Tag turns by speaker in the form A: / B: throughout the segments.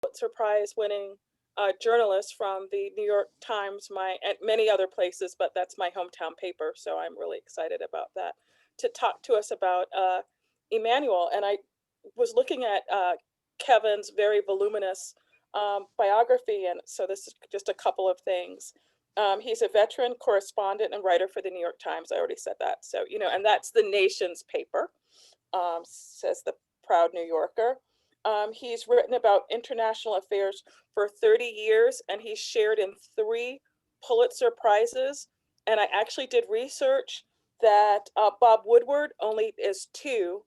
A: Pulitzer Prize winning journalist from the New York Times, and many other places, but that's my hometown paper. So I'm really excited about that, to talk to us about Emanuel. And I was looking at Kevin's very voluminous biography. And so this is just a couple of things. He's a veteran correspondent and writer for the New York Times. I already said that. So, and that's the nation's paper, says the proud New Yorker. He's written about international affairs for 30 years, and he's shared in 3 Pulitzer Prizes. And I actually did research that Bob Woodward only is 2,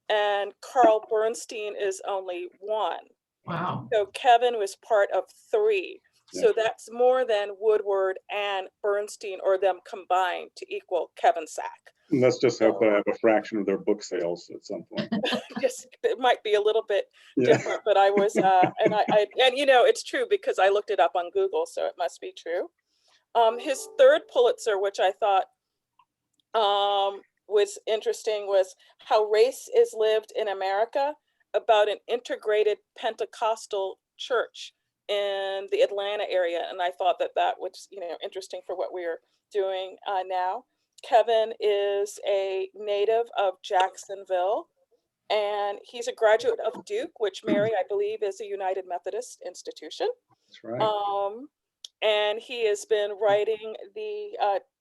A: and Carl Bernstein is only 1.
B: Wow.
A: So Kevin was part of 3.
C: Yeah.
A: So that's more than Woodward and Bernstein, or them combined, to equal Kevin Sack.
C: And let's just hope they have a fraction of their book sales at some point.
A: Just, it might be a little bit
C: Yeah.
A: different, but I was, and it's true because I looked it up on Google, so it must be true. His 3rd Pulitzer, which I thought was interesting, was How Race is Lived in America, about an integrated Pentecostal church in the Atlanta area. And I thought that was, interesting for what we're doing now. Kevin is a native of Jacksonville, and he's a graduate of Duke, which, Mary, I believe, is a United Methodist institution.
C: That's right.
A: And he has been writing the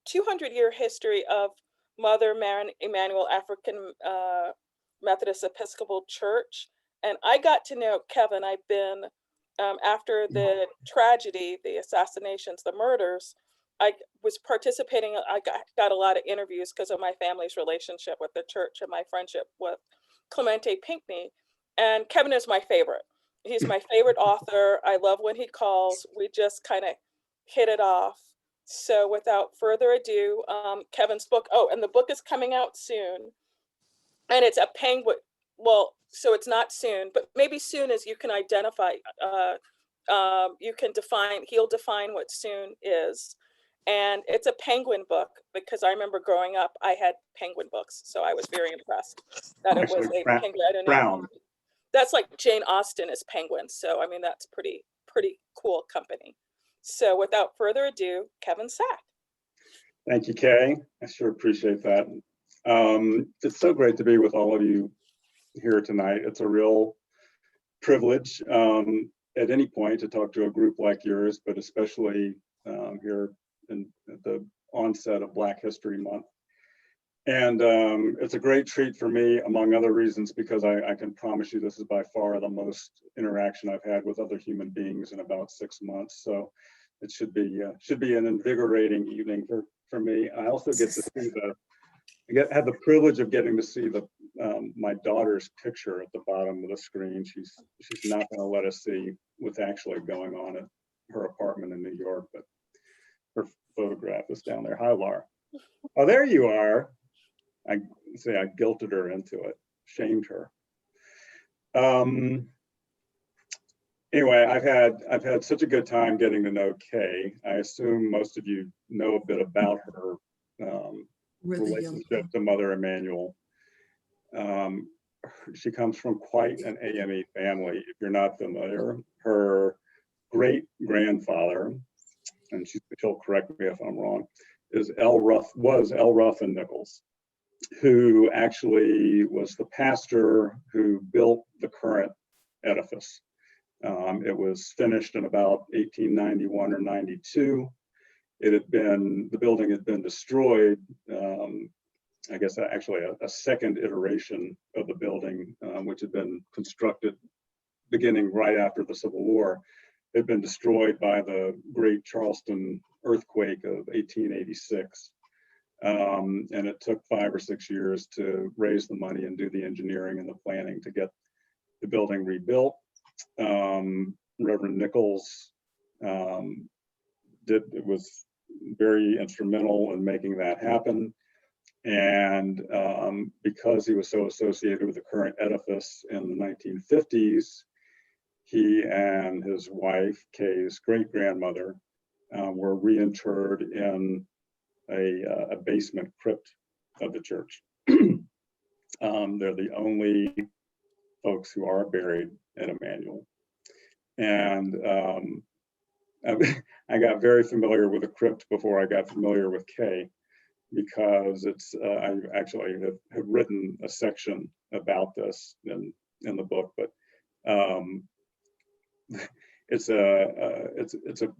A: 200-year history of Mother Emanuel African Methodist Episcopal Church. And I got to know Kevin. I've been, after the tragedy, the assassinations, the murders, I was participating. I got a lot of interviews because of my family's relationship with the church and my friendship with Clemente Pinckney. And Kevin is my favorite. He's my favorite author. I love when he calls. We just kind of hit it off. So without further ado, Kevin's book. Oh, and the book is coming out soon. And it's a penguin. Well, so it's not soon, but maybe soon as you can identify. You can define, he'll define what soon is. And it's a penguin book, because I remember growing up, I had penguin books. So I was very impressed that it was a penguin. I don't know.
C: Brown.
A: That's like Jane Austen is penguins. So, I mean, that's pretty cool company. So without further ado, Kevin Sack.
C: Thank you, Kay. I sure appreciate that. It's so great to be with all of you here tonight. It's a real privilege at any point to talk to a group like yours, but especially here at the onset of Black History Month. And it's a great treat for me, among other reasons, because I can promise you this is by far the most interaction I've had with other human beings in about 6 months. So it should be an invigorating evening for me. I also get to see had the privilege of getting to see my daughter's picture at the bottom of the screen. She's not going to let us see what's actually going on at her apartment in New York, but her photograph is down there. Hi, Laura. Oh, there you are. I guilted her into it, shamed her. Anyway, I've had such a good time getting to know Kay. I assume most of you know a bit about her relationship to Mother Emanuel. She comes from quite an AME family. If you're not familiar, her great grandfather, and she'll correct me if I'm wrong, was L. Ruffin Nichols, who actually was the pastor who built the current edifice. It was finished in about 1891 or 92. The building had been destroyed. I guess actually a second iteration of the building, which had been constructed beginning right after the Civil War, had been destroyed by the Great Charleston earthquake of 1886. And it took 5 or 6 years to raise the money and do the engineering and the planning to get the building rebuilt. Reverend Nichols was very instrumental in making that happen. And because he was so associated with the current edifice in the 1950s, he and his wife, Kay's great-grandmother, were reinterred in a basement crypt of the church. They're the only folks who are buried at Emanuel. And I got very familiar with the crypt before I got familiar with K, because it's I actually have written a section about this in the book, but it's a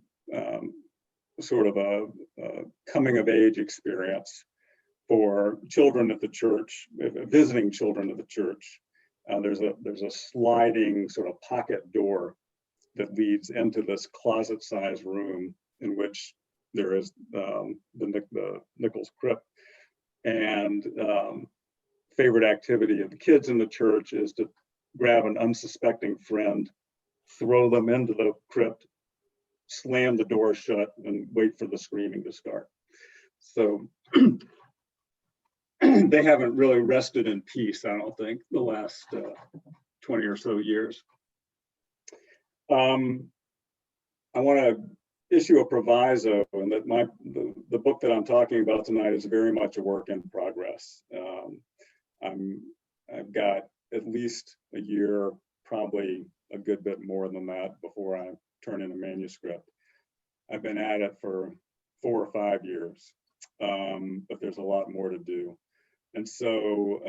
C: sort of a coming of age experience for children at the church, visiting children at the church. There's a sliding sort of pocket door that leads into this closet-sized room in which there is the Nichols crypt. And favorite activity of the kids in the church is to grab an unsuspecting friend, throw them into the crypt, slam the door shut, and wait for the screaming to start. So they haven't really rested in peace, I don't think, the last 20 or so years. I want to issue a proviso, and that the book that I'm talking about tonight is very much a work in progress. I've got at least a year, probably a good bit more than that, before I turn in a manuscript. I've been at it for 4 or 5 years, but there's a lot more to do. And so,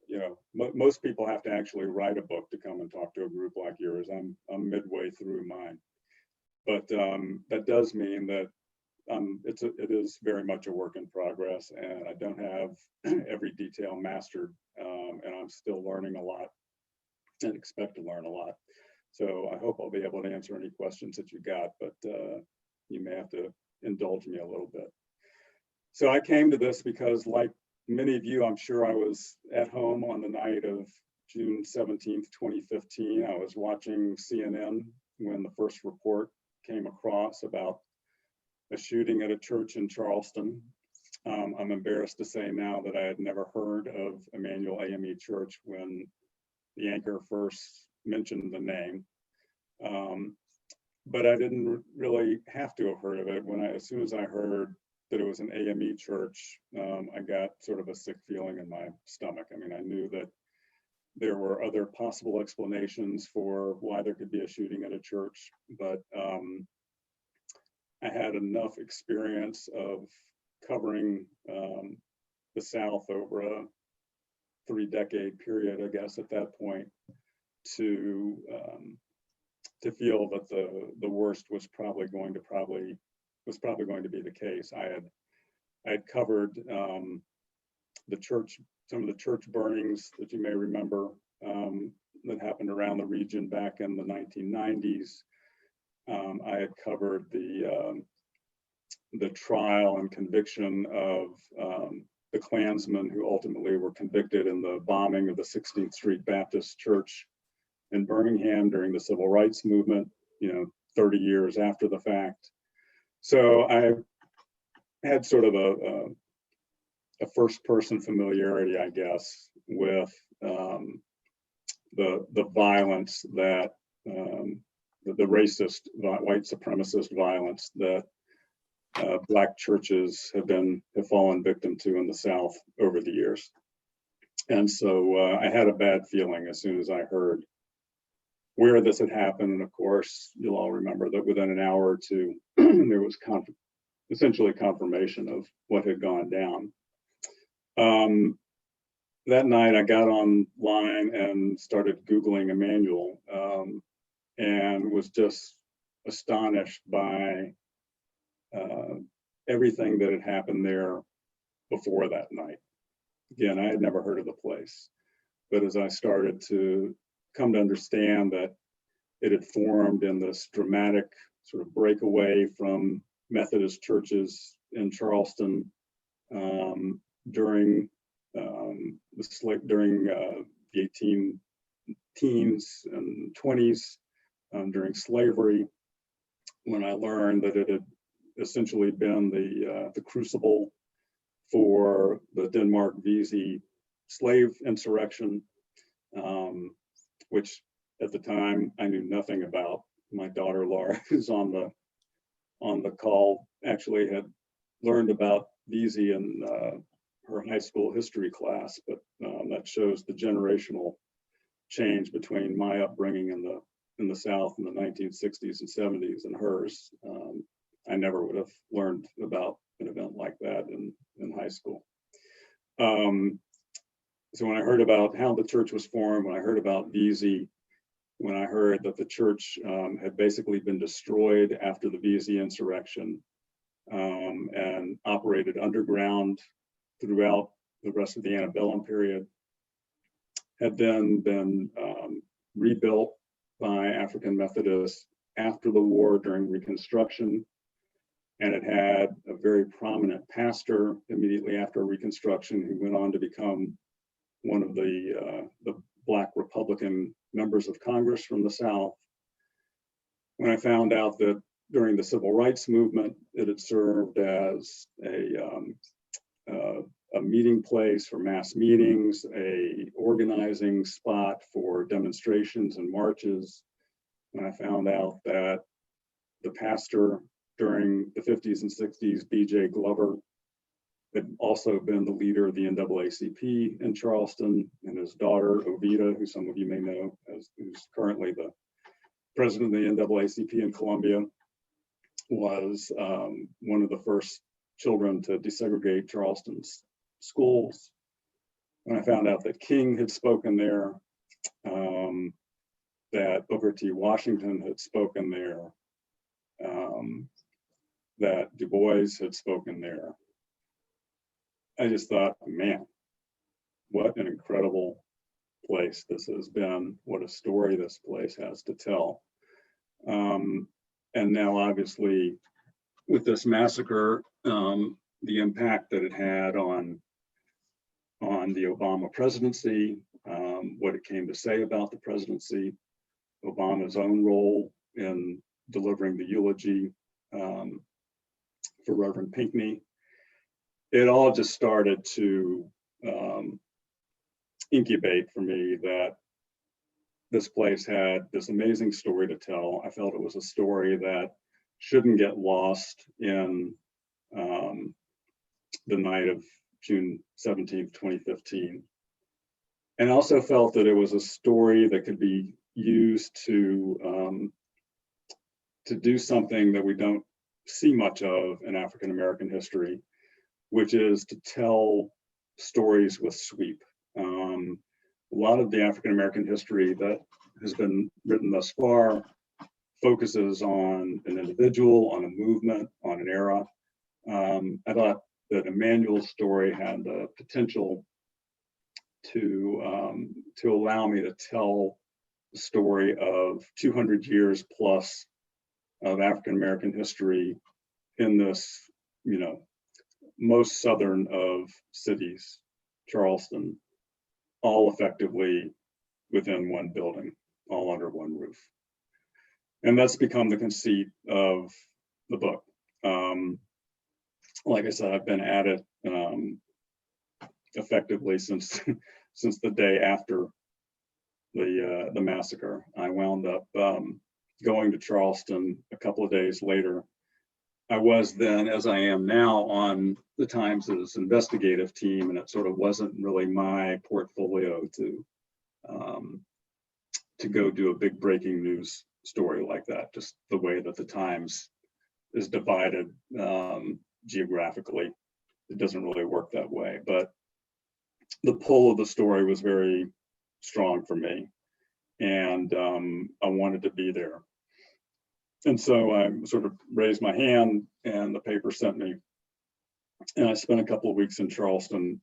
C: you know, most people have to actually write a book to come and talk to a group like yours. I'm midway through mine, but that does mean that it is very much a work in progress, and I don't have every detail mastered, and I'm still learning a lot and expect to learn a lot. So I hope I'll be able to answer any questions that you got, but you may have to indulge me a little bit. So I came to this because, like many of you, I'm sure I was at home on the night of June 17th, 2015. I was watching CNN when the first report came across about a shooting at a church in Charleston. I'm embarrassed to say now that I had never heard of Emanuel AME Church when the anchor first mentioned the name. But I didn't really have to have heard of it. As soon as I heard that it was an AME church, I got sort of a sick feeling in my stomach. I mean, I knew that there were other possible explanations for why there could be a shooting at a church, but I had enough experience of covering the South over a 3-decade period, I guess, at that point, to feel that the worst was probably going to be the case. I had covered the church, some of the church burnings that you may remember that happened around the region back in the 1990s. I had covered the trial and conviction of the Klansmen who ultimately were convicted in the bombing of the 16th Street Baptist Church in Birmingham during the Civil Rights Movement, 30 years after the fact. So I had sort of a first-person familiarity, I guess, with the violence that the racist, white supremacist violence that Black churches have fallen victim to in the South over the years. And so I had a bad feeling as soon as I heard where this had happened. And of course, you'll all remember that within an hour or two, there was essentially confirmation of what had gone down. That night I got online and started Googling Emanuel, and was just astonished by everything that had happened there before that night. Again, I had never heard of the place, but as I started to come to understand that it had formed in this dramatic sort of breakaway from Methodist churches in Charleston during the 18 teens and 20s, during slavery, when I learned that it had essentially been the crucible for the Denmark Vesey slave insurrection, which at the time I knew nothing about. My daughter Laura, who's on the call, actually had learned about Vesey in her high school history class, but that shows the generational change between my upbringing and in the South in the 1960s and 70s and hers. I never would have learned about an event like that in high school. So when I heard about how the church was formed, when I heard about Vesey, when I heard that the church had basically been destroyed after the Vesey insurrection and operated underground throughout the rest of the antebellum period, had then been rebuilt by African Methodists after the war during Reconstruction, and it had a very prominent pastor immediately after Reconstruction who went on to become one of the Black Republican members of Congress from the South. When I found out that during the Civil Rights Movement, it had served as a meeting place for mass meetings, a organizing spot for demonstrations and marches. When I found out that the pastor during the 50s and 60s, B.J. Glover, had also been the leader of the NAACP in Charleston, and his daughter, Ovida, who some of you may know, who's currently the president of the NAACP in Columbia, was one of the first children to desegregate Charleston's schools. When I found out that King had spoken there, that Booker T. Washington had spoken there, that Du Bois had spoken there, I just thought, man, what an incredible place this has been, what a story this place has to tell. And now obviously with this massacre, the impact that it had on the Obama presidency, what it came to say about the presidency, Obama's own role in delivering the eulogy for Reverend Pinckney. It all just started to incubate for me that this place had this amazing story to tell. I felt it was a story that shouldn't get lost in the night of June 17th, 2015. And I also felt that it was a story that could be used to do something that we don't see much of in African American history, which is to tell stories with sweep. A lot of the African American history that has been written thus far focuses on an individual, on a movement, on an era. I thought that Emanuel's story had the potential to allow me to tell the story of 200 years plus of African American history in this, most southern of cities, Charleston, all effectively within one building, all under one roof. And that's become the conceit of the book. Like I said, I've been at it effectively since the day after the massacre. I wound up going to Charleston a couple of days later. I was then, as I am now, on the Times' investigative team, and it sort of wasn't really my portfolio to go do a big breaking news story like that, just the way that the Times is divided geographically. It doesn't really work that way, but the pull of the story was very strong for me, and I wanted to be there. And so I sort of raised my hand, and the paper sent me, and I spent a couple of weeks in Charleston,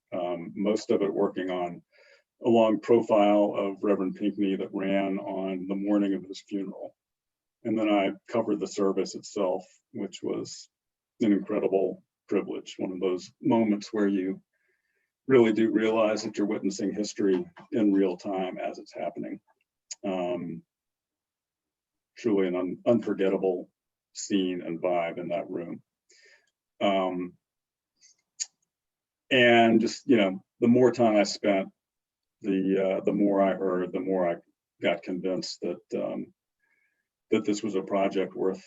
C: most of it working on a long profile of Reverend Pinckney that ran on the morning of his funeral. And then I covered the service itself, which was an incredible privilege, one of those moments where you really do realize that you're witnessing history in real time as it's happening. Truly an unforgettable scene and vibe in that room. And just, the more time I spent, the more I heard, the more I got convinced that that this was a project worth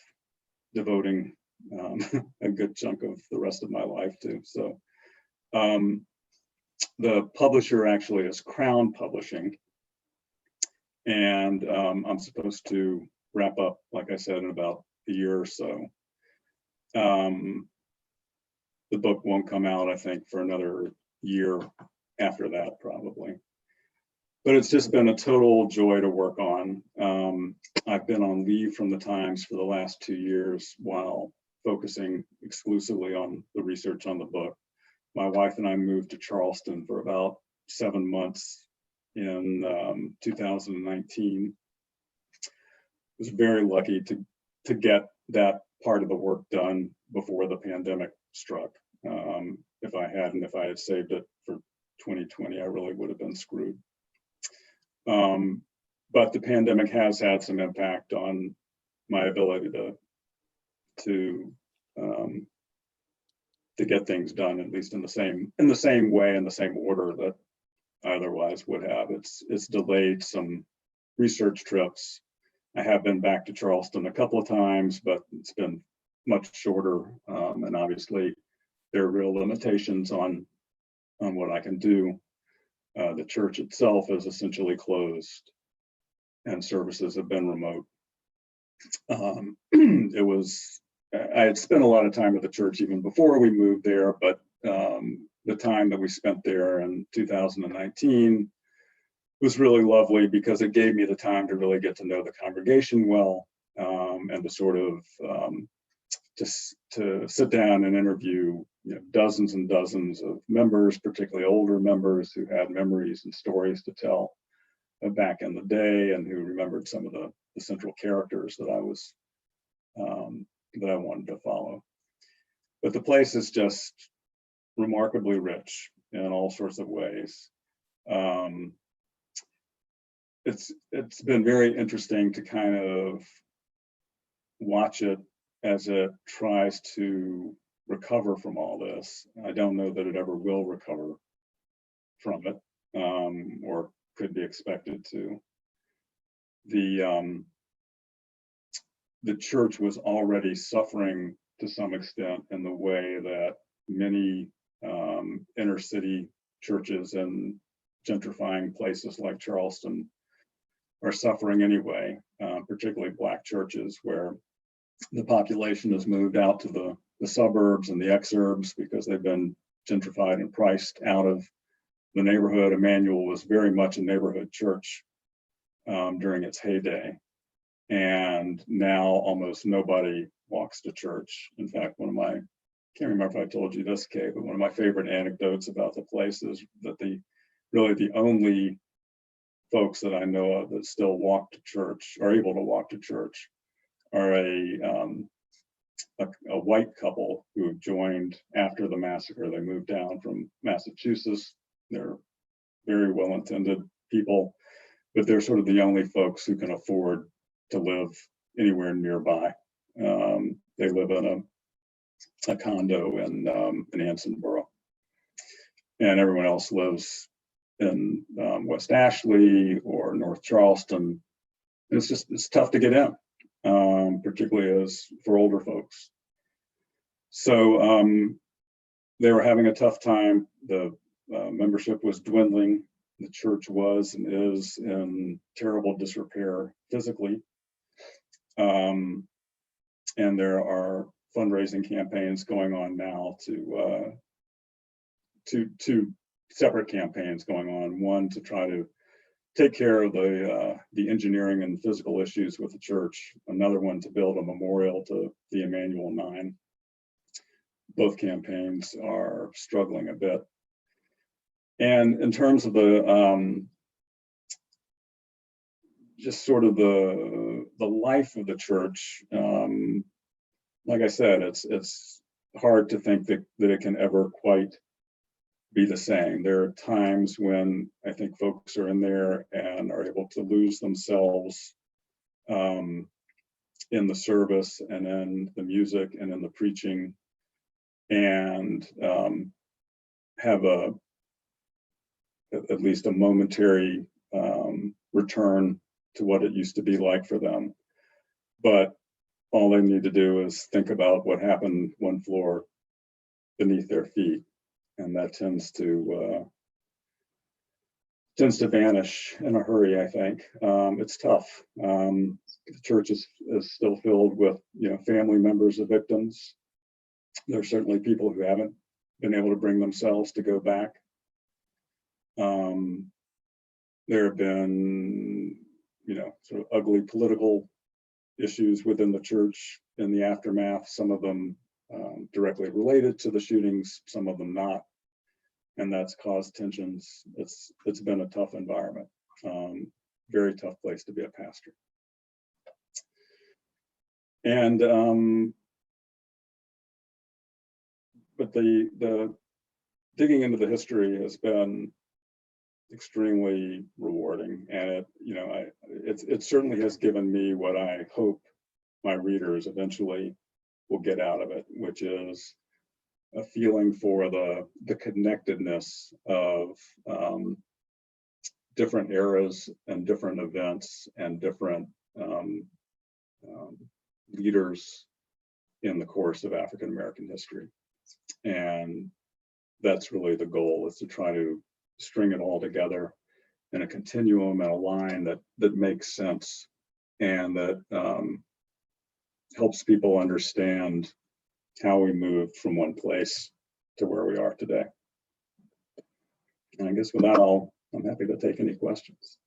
C: devoting a good chunk of the rest of my life to. So the publisher actually is Crown Publishing, And I'm supposed to wrap up, like I said, in about a year or so. The book won't come out, I think, for another year after that, probably. But it's just been a total joy to work on. I've been on leave from the Times for the last 2 years while focusing exclusively on the research on the book. My wife and I moved to Charleston for about 7 months in 2019. I was very lucky to get that part of the work done before the pandemic struck. If I had saved it for 2020, I really would have been screwed. But the pandemic has had some impact on my ability to get things done, at least in the same way, in the same order that I otherwise would have. It's delayed some research trips. I have been back to Charleston a couple of times, but it's been much shorter. And obviously there are real limitations on what I can do. The church itself is essentially closed and services have been remote. I had spent a lot of time at the church even before we moved there, but the time that we spent there in 2019 was really lovely because it gave me the time to really get to know the congregation well, and to sort of to sit down and interview dozens and dozens of members, particularly older members who had memories and stories to tell back in the day, and who remembered some of the central characters that I wanted to follow. But the place is just remarkably rich in all sorts of ways. It's been very interesting to kind of watch it as it tries to recover from all this. I don't know that it ever will recover from it, or could be expected to. The church was already suffering to some extent in the way that many inner city churches in gentrifying places like Charleston are suffering anyway, particularly Black churches where the population has moved out to the suburbs and the exurbs because they've been gentrified and priced out of the neighborhood. Emanuel was very much a neighborhood church during its heyday. And now almost nobody walks to church. In fact, can't remember if I told you this, Kay, but one of my favorite anecdotes about the place is that really the only folks that I know of that still walk to church, are able to walk to church, are a white couple who joined after the massacre. They moved down from Massachusetts. They're very well-intended people, but they're sort of the only folks who can afford to live anywhere nearby. They live in a condo in Ansonboro, and everyone else lives in West Ashley or North Charleston. And it's tough to get in, particularly for older folks. So they were having a tough time. The membership was dwindling. The church was and is in terrible disrepair physically. And there are fundraising campaigns going on now two separate campaigns going on. One to try to take care of the engineering and physical issues with the church. Another one to build a memorial to the Emanuel 9. Both campaigns are struggling a bit. And in terms of just sort of the life of the church, like I said, it's hard to think that it can ever quite be the same. There are times when I think folks are in there and are able to lose themselves in the service and in the music and in the preaching, and have at least a momentary return to what it used to be like for them. But all they need to do is think about what happened one floor beneath their feet, and that tends to tends to vanish in a hurry, I think. It's tough. The church is still filled with, family members of victims. There are certainly people who haven't been able to bring themselves to go back. There have been, sort of ugly political issues within the church in the aftermath, some of them directly related to the shootings, some of them not. And that's caused tensions. It's been a tough environment, very tough place to be a pastor. And but the digging into the history has been extremely rewarding, and it certainly has given me what I hope my readers eventually will get out of it, which is a feeling for the connectedness of different eras and different events and different leaders in the course of African American history. And that's really the goal, is to try to string it all together in a continuum and a line that makes sense, and that helps people understand how we moved from one place to where we are today. And I guess with that, I'm happy to take any questions.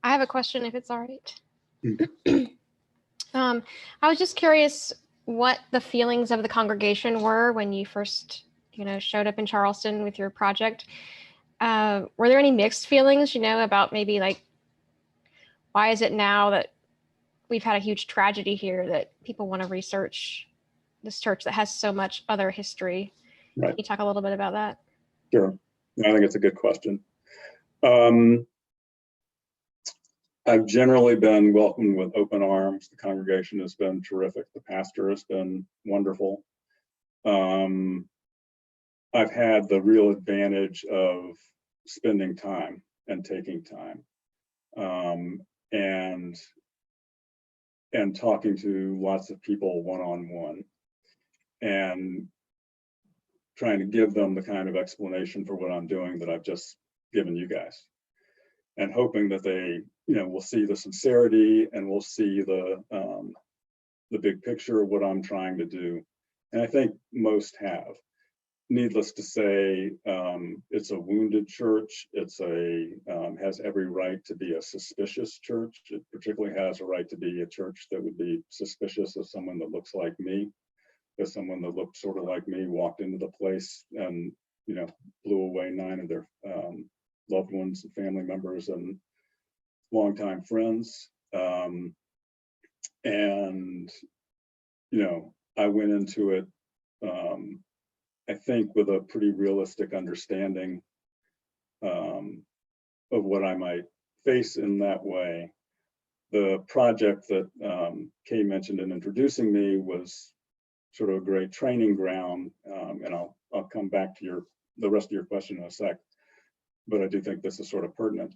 B: I have a question, if it's all right. I was just curious what the feelings of the congregation were when you first, showed up in Charleston with your project. Were there any mixed feelings, about maybe like, why is it now that we've had a huge tragedy here that people want to research this church that has so much other history?
C: Right.
B: Can you talk a little bit about that?
C: Sure. I think it's a good question. I've generally been welcomed with open arms. The congregation has been terrific. The pastor has been wonderful. I've had the real advantage of spending time and taking time, and talking to lots of people one-on-one, and trying to give them the kind of explanation for what I'm doing that I've just given you guys, and hoping that they, will see the sincerity and will see the big picture of what I'm trying to do. And I think most have. Needless to say, it's a wounded church. It's has every right to be a suspicious church. It particularly has a right to be a church that would be suspicious of someone that looks like me. If someone that looked sort of like me walked into the place and, blew away 9 of their loved ones and family members and longtime friends. And, I went into it, I think, with a pretty realistic understanding of what I might face in that way. The project that Kay mentioned in introducing me was sort of a great training ground, and I'll come back to the rest of your question in a sec, but I do think this is sort of pertinent.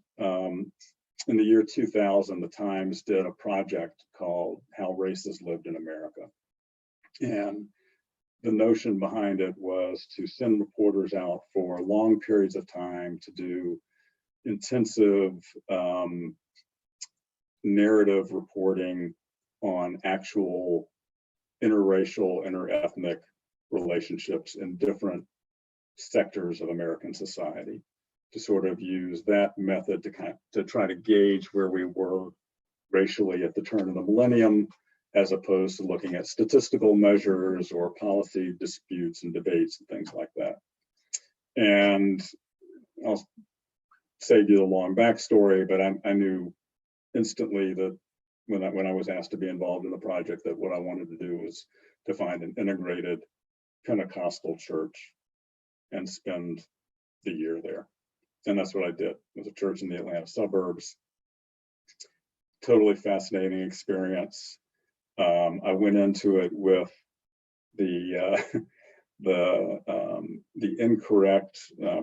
C: In the year 2000, the Times did a project called How Races Lived in America. And the notion behind it was to send reporters out for long periods of time to do intensive narrative reporting on actual interracial, interethnic relationships in different sectors of American society, to sort of use that method to try to gauge where we were racially at the turn of the millennium, as opposed to looking at statistical measures or policy disputes and debates and things like that. And I'll save you the long backstory, but I knew instantly that when I was asked to be involved in the project, that what I wanted to do was to find an integrated Pentecostal church and spend the year there. And that's what I did. It was a church in the Atlanta suburbs. Totally fascinating experience. I went into it with the incorrect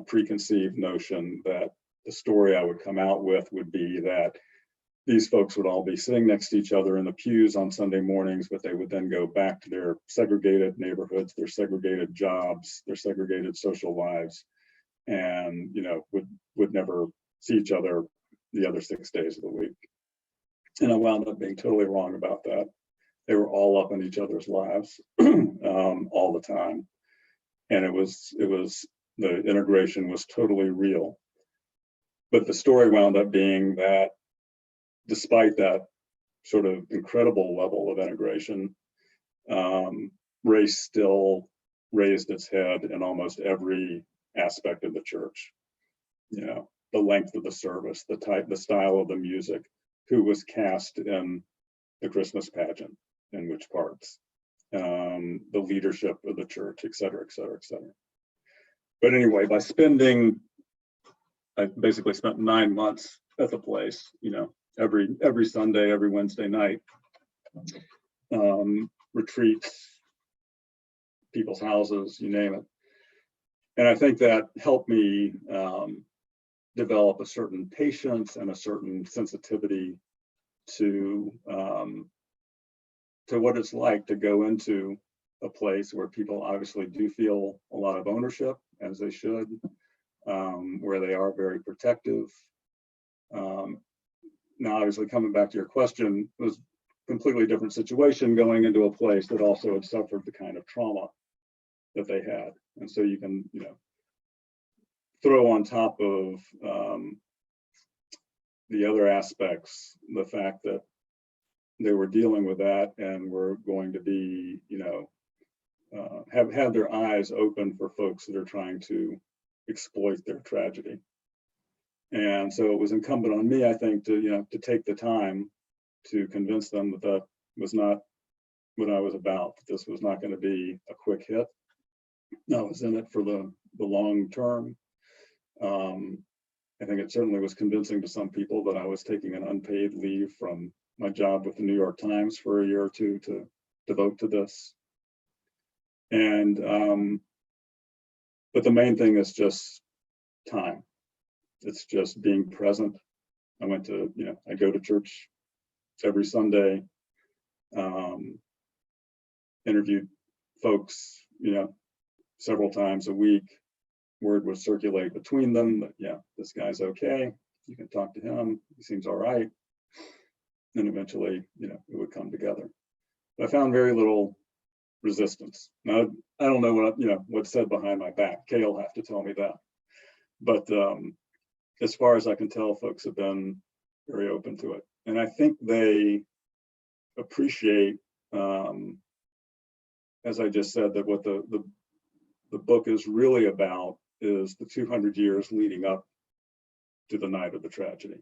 C: preconceived notion that the story I would come out with would be that these folks would all be sitting next to each other in the pews on Sunday mornings, but they would then go back to their segregated neighborhoods, their segregated jobs, their segregated social lives, and would never see each other the other 6 days of the week. And I wound up being totally wrong about that. They were all up in each other's lives all the time, and it was the integration was totally real. But the story wound up being that despite that sort of incredible level of integration, race still raised its head in almost every aspect of the church. The length of the service, the type, the style of the music, who was cast in the Christmas pageant, in which parts, the leadership of the church, et cetera, et cetera, et cetera. But anyway, I basically spent 9 months at the place, every Sunday, every Wednesday night, retreats, people's houses, you name it. And I think that helped me develop a certain patience and a certain sensitivity to what it's like to go into a place where people obviously do feel a lot of ownership, as they should, where they are very protective. Now, obviously, coming back to your question, it was a completely different situation going into a place that also had suffered the kind of trauma that they had. And so you can, throw on top of the other aspects, the fact that they were dealing with that and were going to be, have their eyes open for folks that are trying to exploit their tragedy. And so it was incumbent on me, I think, to take the time to convince them that that was not what I was about. That this was not going to be a quick hit. I was in it for the long term. I think it certainly was convincing to some people that I was taking an unpaid leave from my job with the New York Times for a year or two to devote to this. And but the main thing is just time. It's just being present. I went to, I go to church every Sunday, interviewed folks, several times a week. Word would circulate between them that, yeah, this guy's okay. You can talk to him. He seems all right. And eventually, it would come together. But I found very little resistance. Now, I don't know what, what's said behind my back. Kay will have to tell me that. But as far as I can tell, folks have been very open to it. And I think they appreciate, as I just said, that what the book is really about is the 200 years leading up to the night of the tragedy.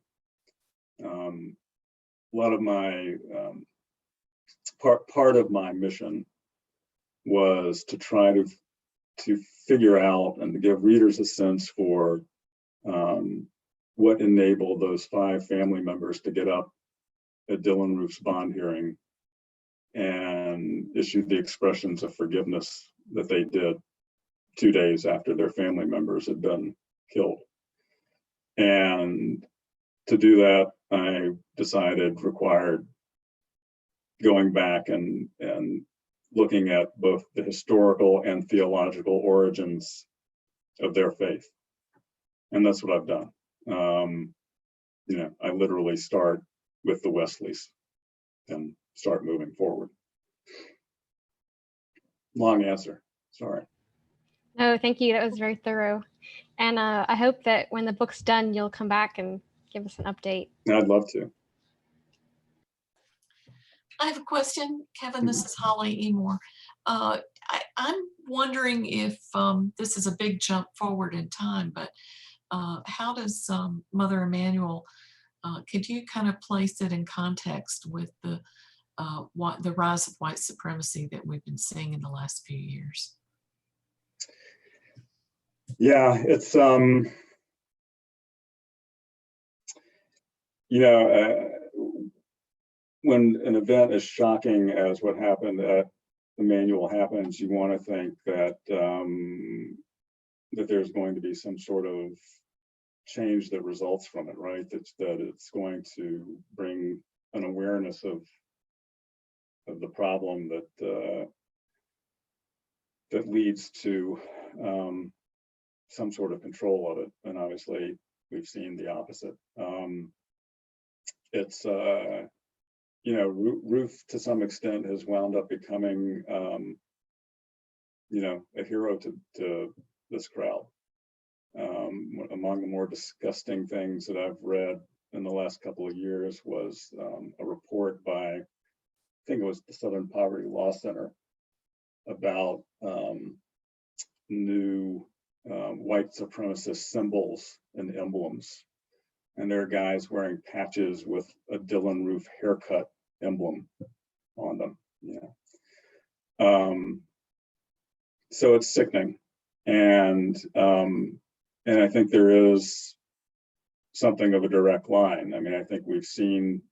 C: A lot of my, part of my mission was to try to figure out and to give readers a sense for what enabled those 5 family members to get up at Dylan Roof's bond hearing and issue the expressions of forgiveness that they did 2 days after their family members had been killed. And to do that, I decided required going back and looking at both the historical and theological origins of their faith. And that's what I've done. I literally start with the Wesleys and start moving forward. Long answer, sorry.
B: No, thank you. That was very thorough. And I hope that when the book's done, you'll come back and give us an update.
C: I'd love to.
D: I have a question, Kevin. This is Holly Emore. I'm wondering if this is a big jump forward in time, but how does Mother Emanuel, could you kind of place it in context with the rise of white supremacy that we've been seeing in the last few years?
C: Yeah, it's when an event as shocking as what happened at Emanuel happens, you want to think that that there's going to be some sort of change that results from it, right? That it's going to bring an awareness of the problem that that leads to some sort of control of it. And obviously, we've seen the opposite. It's you know, Ruth to some extent has wound up becoming you know, a hero to this crowd. Among the more disgusting things that I've read in the last couple of years was a report by, I think it was the Southern Poverty Law Center, about new white supremacist symbols and emblems. And there are guys wearing patches with a Dylan Roof haircut emblem on them. Yeah. So it's sickening. And I think there is something of a direct line. I mean, I think we've seen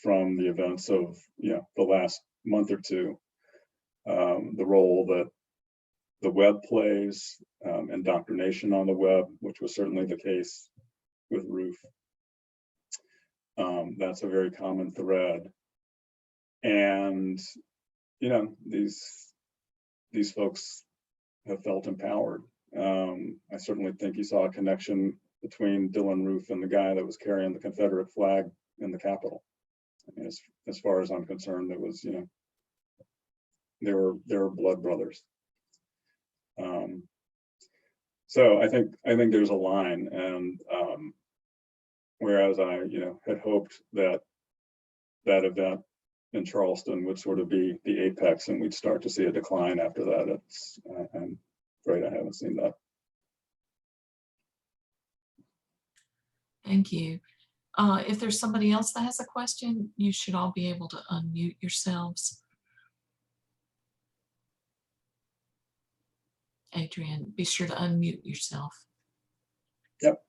C: from the events of, you know, the last month or two, the role that the web plays, indoctrination on the web, which was certainly the case with Ruth. That's a very common thread. And, you know, these folks have felt empowered. I certainly think you saw a connection between Dylan Roof and the guy that was carrying the Confederate flag in the Capitol. I mean, as far as I'm concerned, it was, you know, they were blood brothers. So I think there's a line, and whereas I, you know, had hoped that that event in Charleston would sort of be the apex, and we'd start to see a decline after that. I'm afraid I haven't seen that.
D: Thank you. If there's somebody else that has a question, you should all be able to unmute yourselves. Adrian, be sure to unmute yourself.
C: Yep.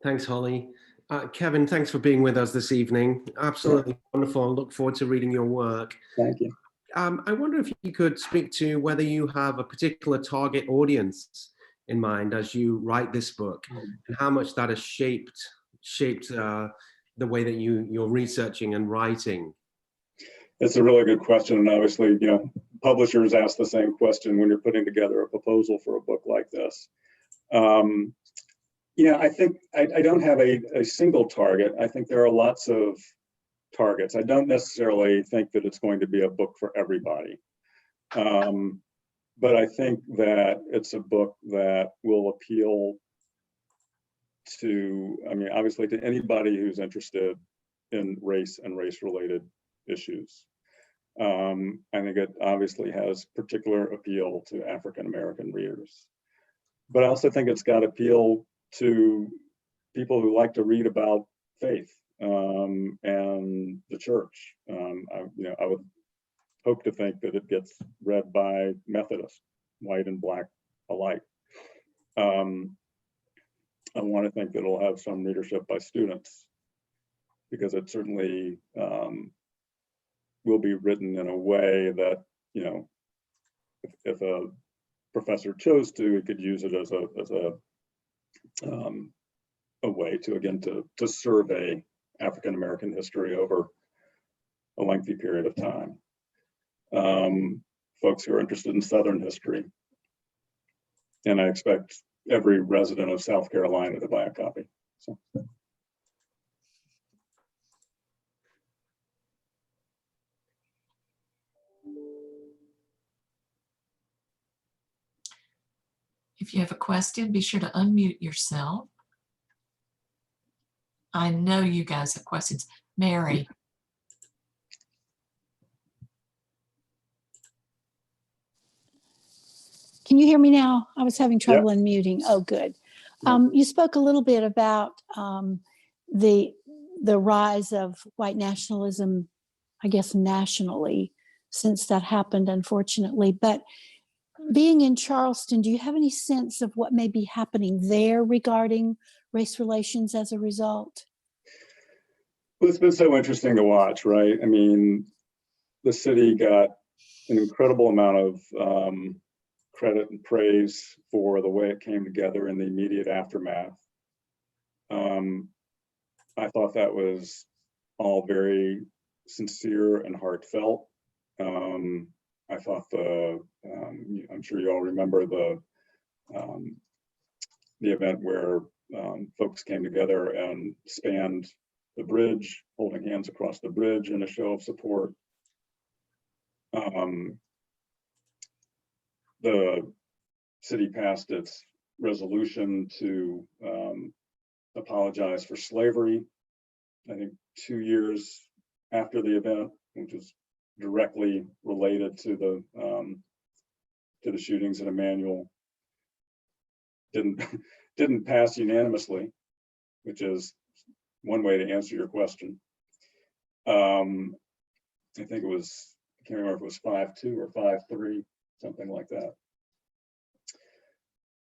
E: Thanks, Holly. Kevin, thanks for being with us this evening. Absolutely wonderful. I look forward to reading your work.
C: Thank you.
E: I wonder if you could speak to whether you have a particular target audience in mind as you write this book, and how much that has shaped the way that you're researching and writing.
C: It's a really good question, and obviously, you know, publishers ask the same question when you're putting together a proposal for a book like this. You know, I think I don't have a single target. I think there are lots of targets. I don't necessarily think that it's going to be a book for everybody. But I think that it's a book that will appeal to, I mean, obviously to anybody who's interested in race and race-related issues. I think it obviously has particular appeal to African-American readers. But I also think it's got appeal to people who like to read about faith and the church. I would hope to think that it gets read by Methodists, white and black alike. I want to think that it'll have some readership by students, because it certainly will be written in a way that, you know, if a professor chose to, he could use it as a way to, again, to survey African-American history over a lengthy period of time. Folks who are interested in Southern history. And I expect every resident of South Carolina to buy a copy. So.
D: If you have a question, be sure to unmute yourself. I know you guys have questions. Mary.
F: Can you hear me now? I was having trouble unmuting. Oh, good. You spoke a little bit about the rise of white nationalism, I guess, nationally, since that happened, unfortunately. But being in Charleston, do you have any sense of what may be happening there regarding race relations as a result?
C: Well, it's been so interesting to watch, right? I mean, the city got an incredible amount of credit and praise for the way it came together in the immediate aftermath. I thought that was all very sincere and heartfelt. I thought I'm sure you all remember the event where folks came together and spanned the bridge, holding hands across the bridge in a show of support. The city passed its resolution to apologize for slavery, I think 2 years after the event, which is directly related to the shootings in Emanuel. Didn't pass unanimously, which is one way to answer your question. I think it was, I can't remember if it was 5-2 or 5-3, something like that.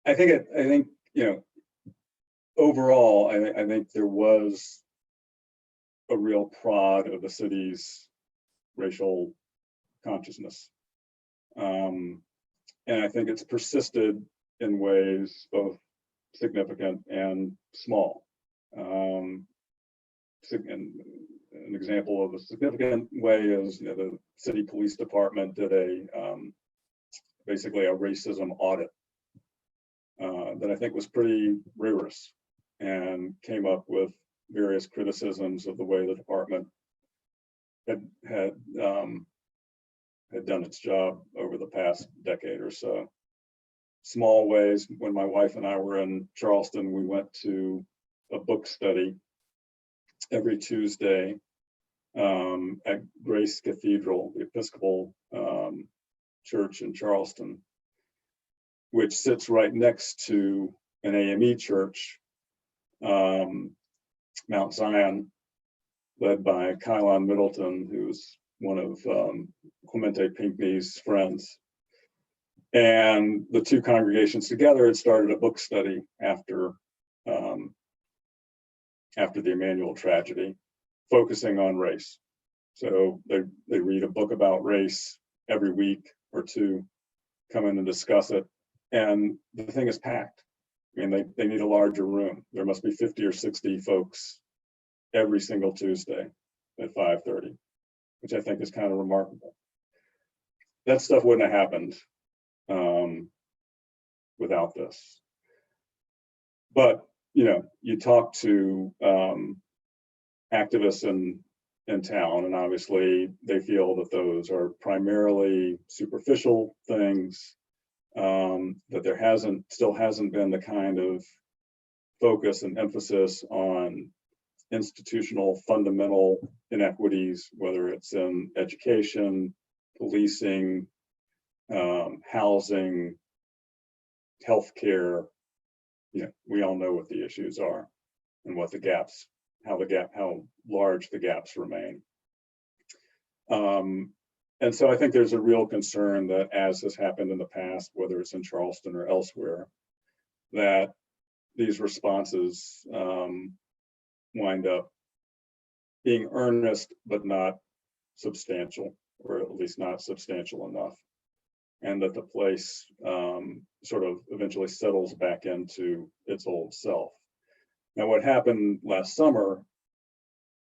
C: I think you know, overall, I think there was a real prod of the city's racial consciousness. And I think it's persisted in ways both significant and small. And an example of a significant way is, you know, the city police department did basically a racism audit that I think was pretty rigorous and came up with various criticisms of the way the department had done its job over the past decade or so. Small ways, when my wife and I were in Charleston, we went to a book study every Tuesday at Grace Cathedral, the Episcopal church in Charleston, which sits right next to an AME church, Mount Zion, led by Kylon Middleton, who's one of Clemente Pinckney's friends. And the two congregations together had started a book study after the Emanuel tragedy, focusing on race. So they read a book about race every week or two, come in and discuss it. And the thing is packed. I mean, they need a larger room. There must be 50 or 60 folks every single Tuesday at 5:30, which I think is kind of remarkable. That stuff wouldn't have happened without this. But, you know, you talk to activists in town, and obviously they feel that those are primarily superficial things, that there still hasn't been the kind of focus and emphasis on institutional fundamental inequities, whether it's in education, policing, housing, healthcare. You know, we all know what the issues are and what the gaps, how large the gaps remain. And so I think there's a real concern that, as has happened in the past, whether it's in Charleston or elsewhere, that these responses wind up being earnest but not substantial, or at least not substantial enough, and that the place sort of eventually settles back into its old self. Now, what happened last summer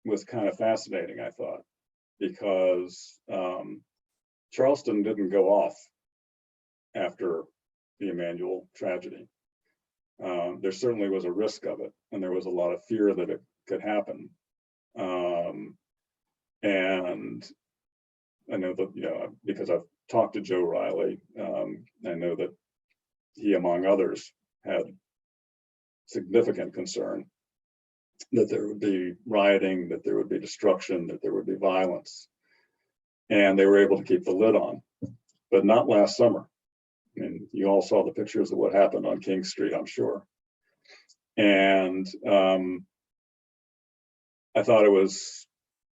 C: was kind of fascinating, I thought, because Charleston didn't go off after the Emanuel tragedy. There certainly was a risk of it, and there was a lot of fear that it could happen. And I know that, you know, because I've talked to Joe Riley, I know that he, among others, had significant concern that there would be rioting, that there would be destruction, that there would be violence. And they were able to keep the lid on, but not last summer. I mean, you all saw the pictures of what happened on King Street, I'm sure. And I thought it was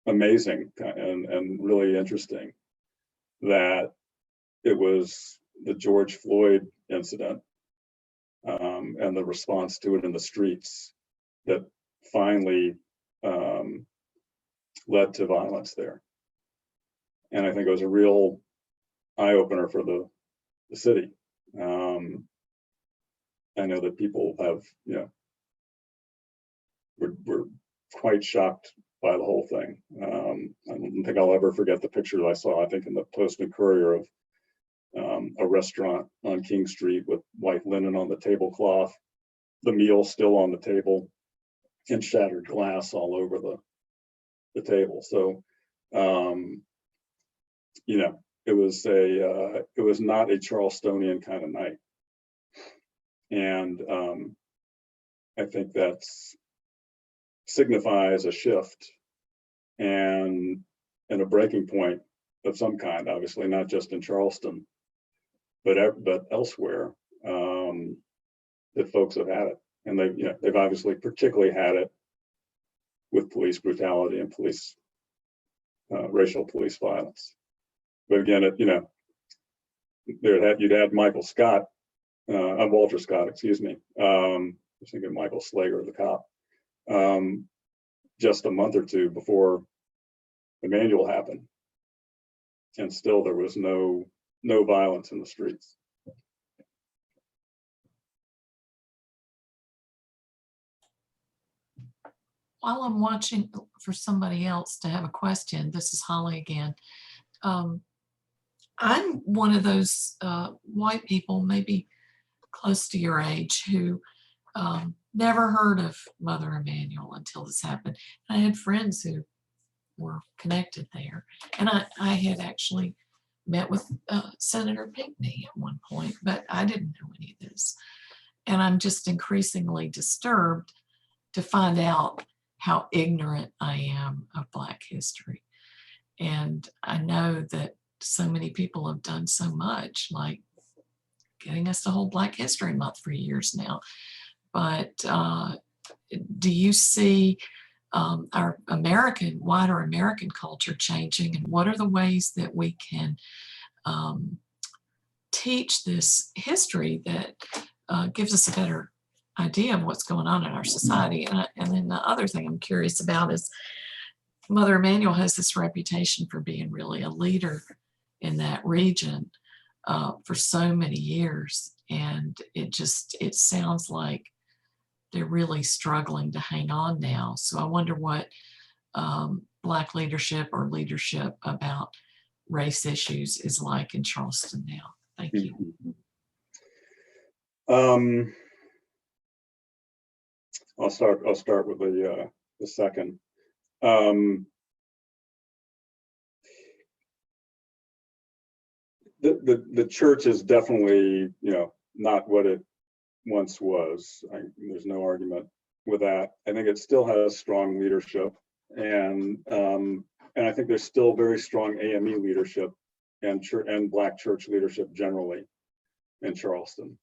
C: amazing and really interesting that it was the George Floyd incident and the response to it in the streets that finally led to violence there. And I think it was a real eye opener for the city. I know that people have, we're quite shocked by the whole thing. I don't think I'll ever forget the picture I saw, I think in the Post and Courier, of a restaurant on King Street with white linen on the tablecloth, the meal still on the table, and shattered glass all over the table. So, it was not a Charlestonian kind of night. And I think that signifies a shift and a breaking point of some kind, obviously not just in Charleston, but elsewhere, that folks have had it. And they've obviously particularly had it with police brutality and racial police violence. But again, you'd had Michael Scott, Walter Scott, excuse me. I was thinking Michael Slager, the cop, just a month or two before Emanuel happened, and still there was no violence in the streets.
D: While I'm watching for somebody else to have a question, this is Holly again. I'm one of those white people, maybe close to your age, who never heard of Mother Emanuel until this happened. I had friends who were connected there, and I had actually met with Senator Pinckney at one point, but I didn't know any of this. And I'm just increasingly disturbed to find out how ignorant I am of Black history. And I know that so many people have done so much, like getting us to hold Black History Month for years now. But do you see our wider American culture changing, and what are the ways that we can teach this history that gives us a better idea of what's going on in our society? And then the other thing I'm curious about is Mother Emanuel has this reputation for being really a leader in that region for so many years, and it sounds like they're really struggling to hang on now. So I wonder what Black leadership or leadership about race issues is like in Charleston now. Thank you.
C: I'll start with the second. The church is definitely, not what it once was. There's no argument with that. I think it still has strong leadership, and I think there's still very strong AME leadership and Black church leadership generally in Charleston.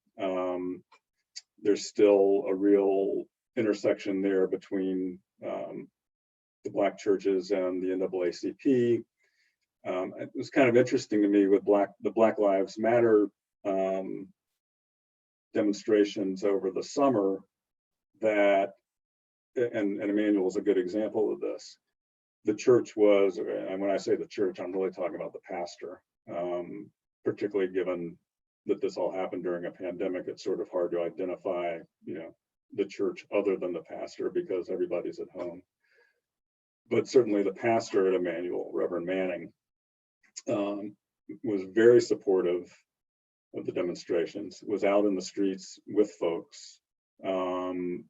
C: There's still a real intersection there between the Black churches and the NAACP. It was kind of interesting to me with the Black Lives Matter demonstrations over the summer, that, and Emanuel is a good example of this, the church was, and when I say the church, I'm really talking about the pastor, particularly given that this all happened during a pandemic. It's sort of hard to identify, the church other than the pastor because everybody's at home. But certainly the pastor at Emanuel, Reverend Manning, was very supportive of the demonstrations, was out in the streets with folks on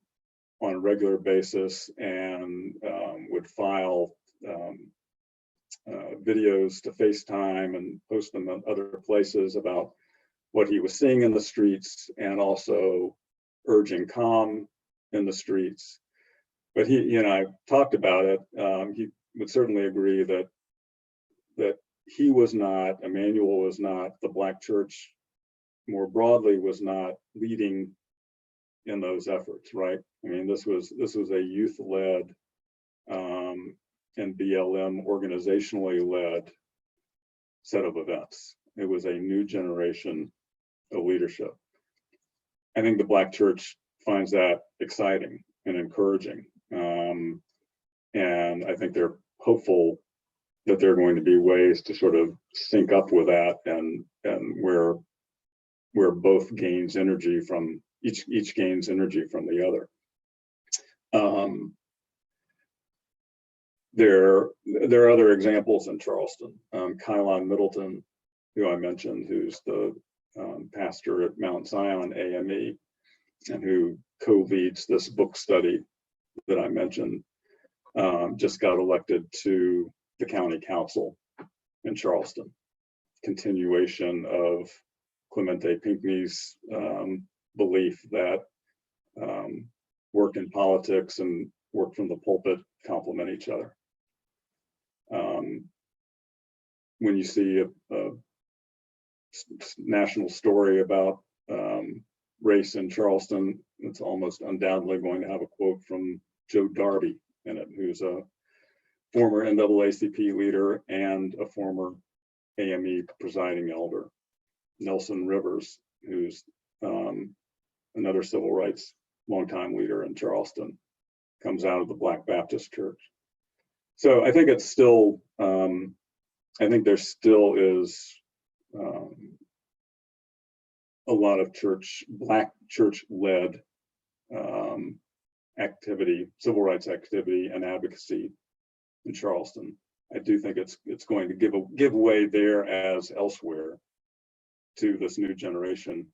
C: a regular basis, and would file videos to FaceTime and post them on other places about what he was seeing in the streets, and also urging calm in the streets. But he and I talked about it. He would certainly agree that he was not, Emanuel was not, the Black church more broadly was not leading in those efforts, right? I mean, this was a youth-led and BLM organizationally led set of events. It was a new generation of leadership. I think the Black church finds that exciting and encouraging. And I think they're hopeful that there are going to be ways to sort of sync up with that, and where both gains energy from each gains energy from the other. There are other examples in Charleston. Kylon Middleton, who I mentioned, who's the pastor at Mount Zion AME, and who co-leads this book study that I mentioned, just got elected to the county council in Charleston. Continuation of Clemente Pinckney's belief that work in politics and work from the pulpit complement each other. When you see a national story about race in Charleston, it's almost undoubtedly going to have a quote from Joe Darby in it, who's a former NAACP leader and a former AME presiding elder. Nelson Rivers, who's another civil rights longtime leader in Charleston, comes out of the Black Baptist Church. So I think it's still, I think there still is a lot of Black church-led activity, civil rights activity and advocacy in Charleston. I do think it's going to give way there as elsewhere to this new generation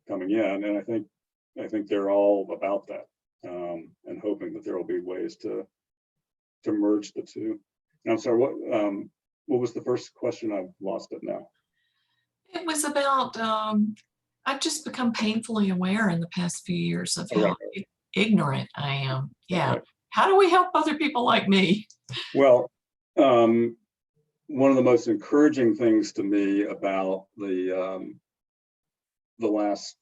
C: coming in, and I think they're all about that, and hoping that there will be ways to merge the two. And I'm sorry, what was the first question? I've lost it now.
D: It was about, I've just become painfully aware in the past few years of how ignorant I am. Yeah.
C: Right.
D: How do we help other people like me?
C: Well, one of the most encouraging things to me about the last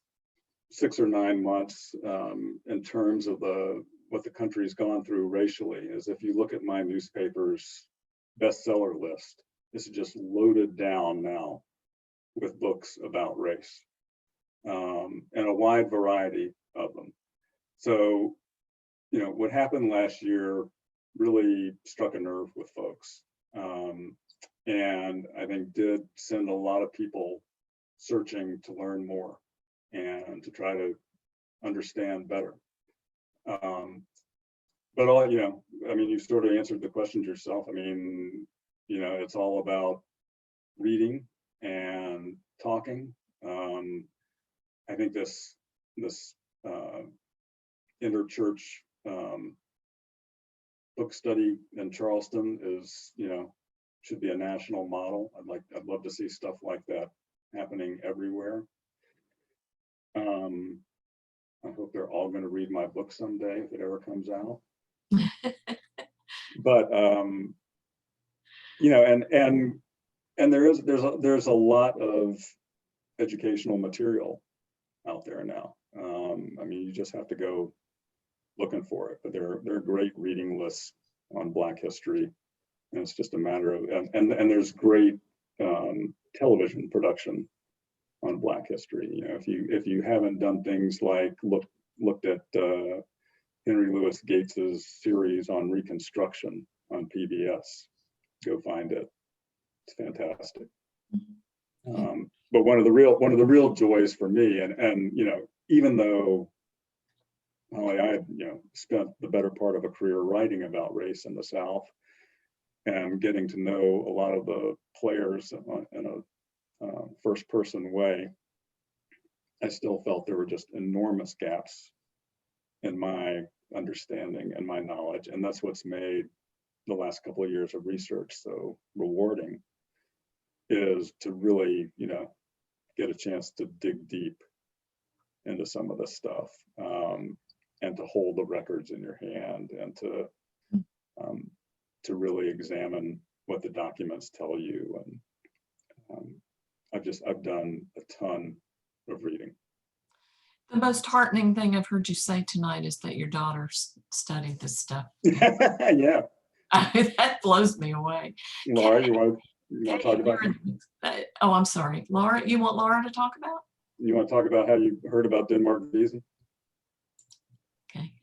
C: 6 or 9 months, in terms of what the country's gone through racially, is if you look at my newspaper's bestseller list, it's just loaded down now with books about race, and a wide variety of them. So, you know, what happened last year really struck a nerve with folks, and I think did send a lot of people searching to learn more and to try to understand better. But all, you know, I mean, you sort of answered the questions yourself. I mean, you know, it's all about reading and talking. I think this interchurch book study in Charleston is, you know, should be a national model. I'd love to see stuff like that happening everywhere. I hope they're all going to read my book someday if it ever comes out. But you know, and there's a lot of educational material out there now. I mean, you just have to go looking for it. But there are great reading lists on Black history, and it's just a matter of and there's great television production on Black history. You know, if you haven't done things like looked at Henry Louis Gates's series on Reconstruction on PBS, go find it. It's fantastic. But one of the real joys for me, and you know, even though Holly, I you know spent the better part of a career writing about race in the South and getting to know a lot of the players in a first-person way, I still felt there were just enormous gaps in my understanding and my knowledge, and that's what's made the last couple of years of research so rewarding, is to really, you know, get a chance to dig deep into some of this stuff, and to hold the records in your hand, and to really examine what the documents tell you. And I've done a ton of reading.
D: The most heartening thing I've heard you say tonight is that your daughter studied this stuff.
C: Yeah.
D: That blows me away.
C: Laura, you want to talk about it?
D: Oh, I'm sorry. Laura, you want Laura to talk about?
C: You want to talk about how you heard about Denmark Vesey?
D: Okay.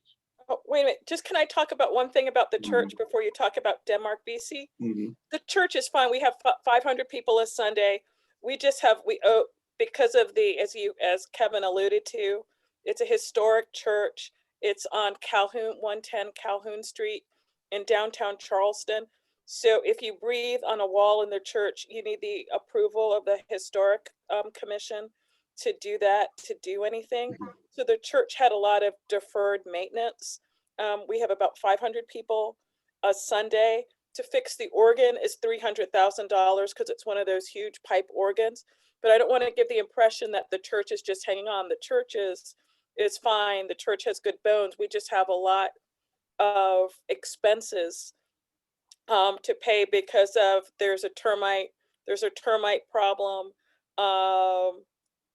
A: Oh, wait a minute, just can I talk about one thing about the church before you talk about Denmark, BC? The church is fine. We have 500 people a Sunday. We just have, because of the, as Kevin alluded to, it's a historic church. It's on Calhoun, 110 Calhoun Street in downtown Charleston. So if you breathe on a wall in the church, you need the approval of the historic commission to do that, to do anything. So the church had a lot of deferred maintenance. We have about 500 people a Sunday. To fix the organ is $300,000 because it's one of those huge pipe organs. But I don't want to give the impression that the church is just hanging on. The church is fine. The church has good bones. We just have a lot of expenses to pay because of there's a termite problem.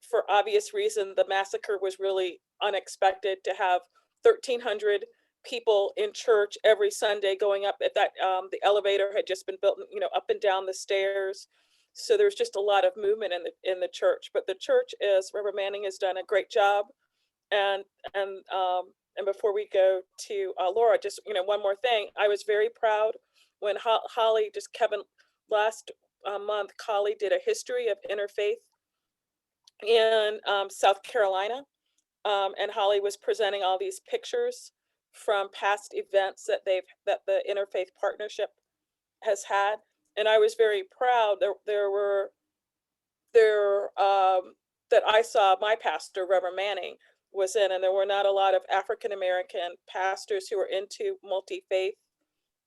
A: For obvious reason, the massacre was really unexpected to have 1,300 people in church every Sunday going up at that. The elevator had just been built, up and down the stairs. So there's just a lot of movement in the church. But the church Reverend Manning has done a great job. And before we go to Laura, just one more thing. I was very proud when Holly, Kevin, last month, Holly did a history of interfaith in South Carolina, and Holly was presenting all these pictures from past events that the Interfaith Partnership has had, and I was very proud. That I saw my pastor, Reverend Manning, was in, and there were not a lot of African American pastors who were into multi-faith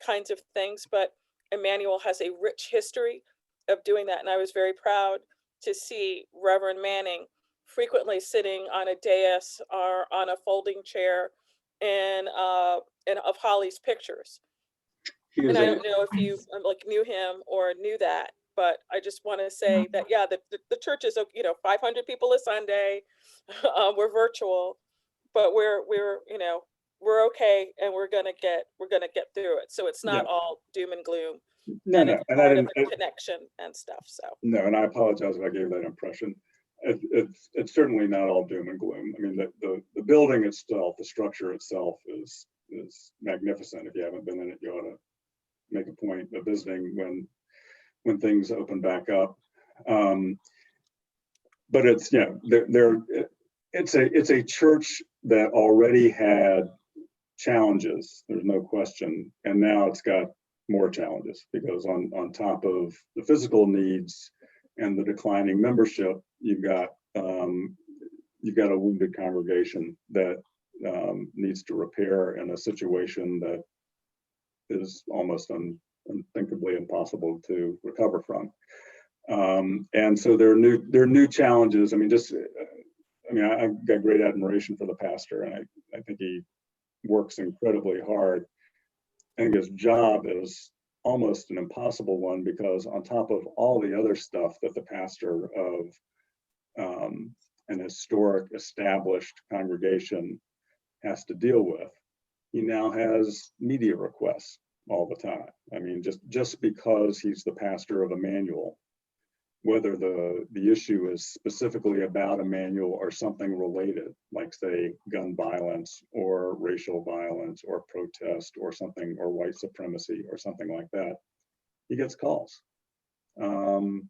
A: kinds of things, but Emanuel has a rich history of doing that, and I was very proud to see Reverend Manning frequently sitting on a dais or on a folding chair and of Holly's pictures. And I don't know if you knew him or knew that, but I just want to say that, yeah, the church is, 500 people a Sunday. We're virtual, but we're okay, and we're gonna get through it. So it's not all doom and gloom.
C: No,
A: it's
C: and
A: part of a connection and stuff. So
C: no, and I apologize if I gave that impression. It's certainly not all doom and gloom. I mean, the building itself, the structure itself is magnificent. If you haven't been in it, you ought to make a point of visiting when things open back up. But it's it's a church that already had challenges. There's no question, and now it's got more challenges because on top of the physical needs and the declining membership, you've got a wounded congregation that needs to repair in a situation that is almost unthinkably impossible to recover from. And so there are new challenges. I mean, I've got great admiration for the pastor, and I think he works incredibly hard. I think his job is almost an impossible one because on top of all the other stuff that the pastor of an historic established congregation has to deal with, he now has media requests all the time. I mean, just because he's the pastor of Emanuel, whether the issue is specifically about Emanuel or something related, like say gun violence or racial violence or protest or something, or white supremacy or something like that, he gets calls. No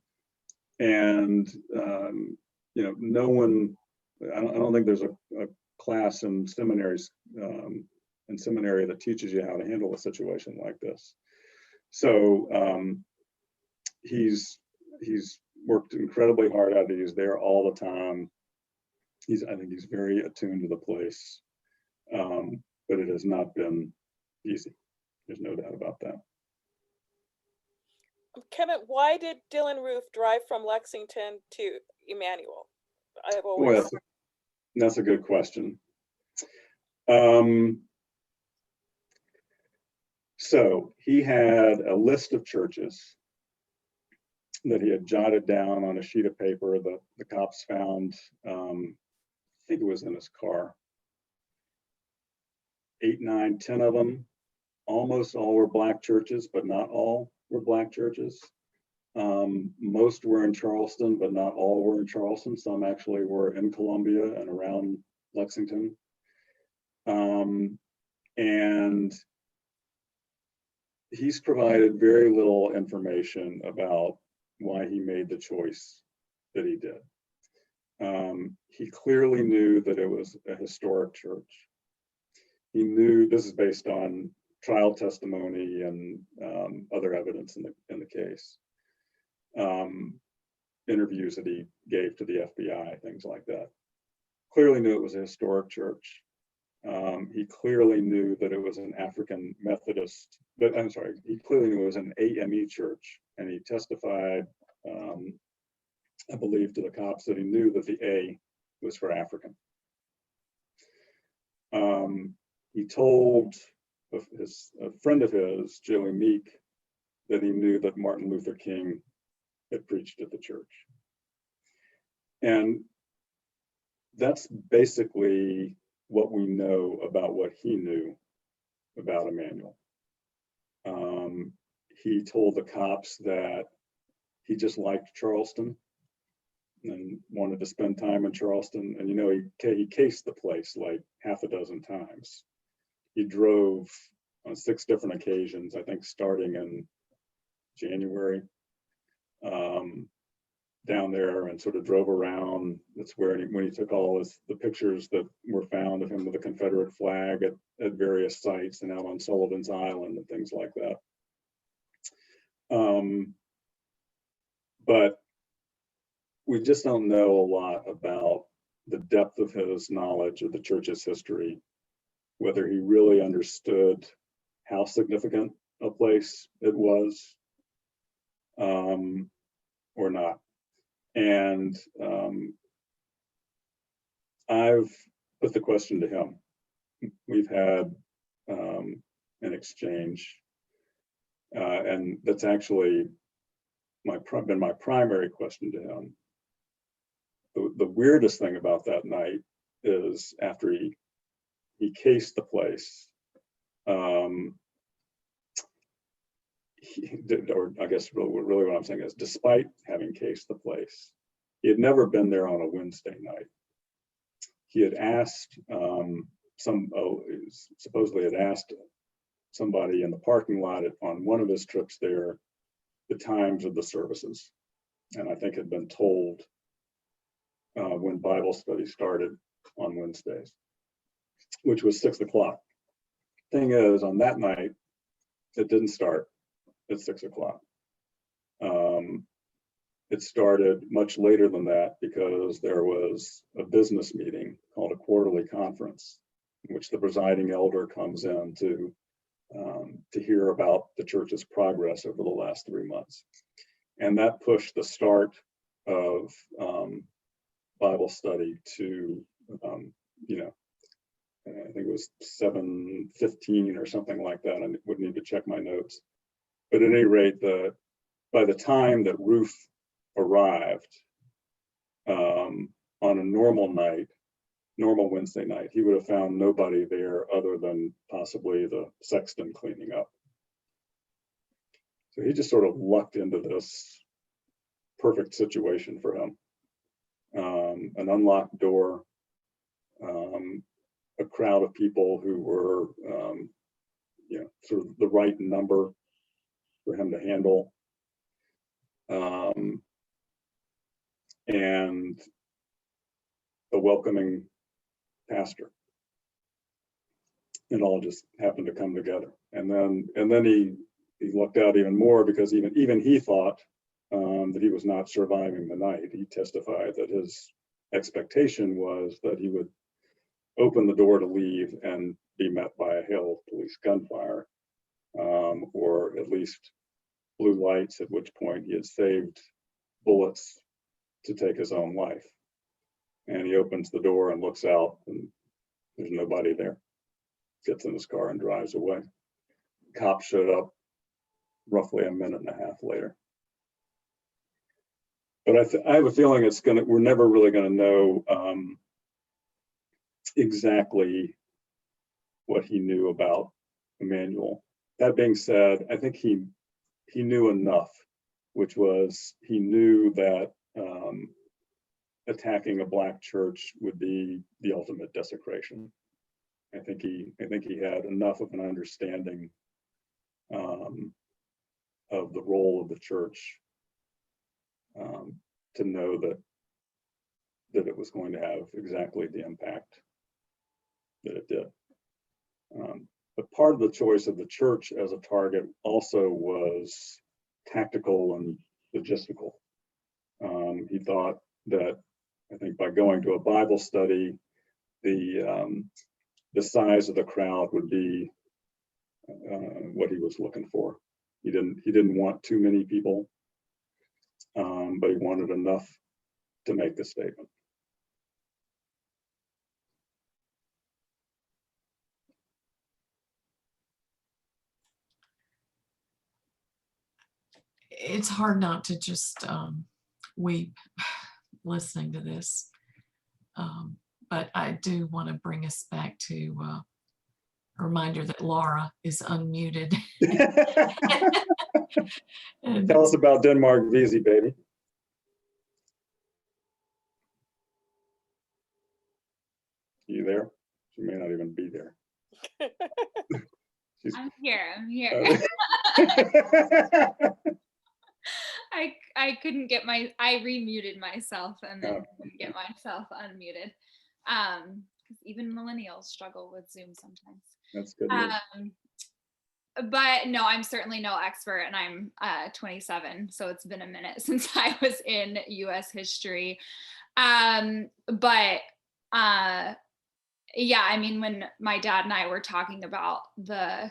C: one, I don't think there's a class in seminaries seminary that teaches you how to handle a situation like this. So he's worked incredibly hard at it. He's there all the time. I think he's very attuned to the place, but it has not been easy. There's no doubt about that.
A: Kevin, why did Dylan Roof drive from Lexington to Emanuel? I've always.
C: Well, that's a good question. So he had a list of churches that he had jotted down on a sheet of paper that the cops found. I think it was in his car. 8, 9, 10 of them. Almost all were Black churches, but not all were Black churches. Most were in Charleston, but not all were in Charleston. Some actually were in Columbia and around Lexington. And he's provided very little information about why he made the choice that he did. He clearly knew that it was a historic church. He knew, this is based on trial testimony and other evidence in the case. Interviews that he gave to the FBI, things like that. Clearly knew it was a historic church. He clearly knew that it was an African Methodist, but I'm sorry, he clearly knew it was an AME church, and he testified, I believe, to the cops that he knew that the A was for African. He told a friend of his, Joey Meek, that he knew that Martin Luther King had preached at the church. And that's basically what we know about what he knew about Emanuel. He told the cops that he just liked Charleston and wanted to spend time in Charleston. And, you know, he cased the place like half a dozen times. He drove on 6 different occasions, I think starting in January, down there, and sort of drove around. That's where when he took all the pictures that were found of him with a Confederate flag at various sites and out on Sullivan's Island and things like that. But we just don't know a lot about the depth of his knowledge of the church's history, whether he really understood how significant a place it was or not. And I've put the question to him. We've had an exchange, and that's actually been my primary question to him. The weirdest thing about that night is after he cased the place, or I guess really what I'm saying is, despite having cased the place, he had never been there on a Wednesday night. He had asked supposedly had asked somebody in the parking lot on one of his trips there the times of the services, and I think had been told when Bible study started on Wednesdays, which was 6 o'clock. Thing is, on that night, it didn't start at 6 o'clock. It started much later than that because there was a business meeting called a quarterly conference, in which the presiding elder comes in to hear about the church's progress over the last 3 months. And that pushed the start of Bible study to, I think it was 7:15 or something like that. I would need to check my notes. But at any rate, by the time that Ruth arrived on a normal Wednesday night, he would have found nobody there other than possibly the sexton cleaning up. So he just sort of lucked into this perfect situation for him. An unlocked door, a crowd of people who were, sort of the right number for him to handle, and a welcoming pastor. It all just happened to come together. And then he lucked out even more, because even he thought that he was not surviving the night. He testified that his expectation was that he would open the door to leave and be met by a hail of police gunfire, or at least blue lights, at which point he had saved bullets to take his own life. And he opens the door and looks out, and there's nobody there. Gets in his car and drives away. Cops showed up roughly a minute and a half later. But I have a feeling we're never really going to know exactly what he knew about Emanuel. That being said, I think he knew enough, which was he knew that attacking a Black church would be the ultimate desecration. I think he had enough of an understanding of the role of the church to know that it was going to have exactly the impact that it did. But part of the choice of the church as a target also was tactical and logistical. He thought that, I think, by going to a Bible study, the size of the crowd would be what he was looking for. He didn't want too many people, but he wanted enough to make the statement.
D: It's hard not to just weep listening to this. But I do want to bring us back to a reminder that Laura is unmuted. And
C: Tell us about Denmark, Vesey, baby. You there? She may not even be there.
G: I'm here. I couldn't get I remuted myself and then couldn't get myself unmuted. Even millennials struggle with Zoom sometimes.
C: That's good news.
G: But no, I'm certainly no expert, and I'm 27, so it's been a minute since I was in US history. Yeah, I mean, when my dad and I were talking about the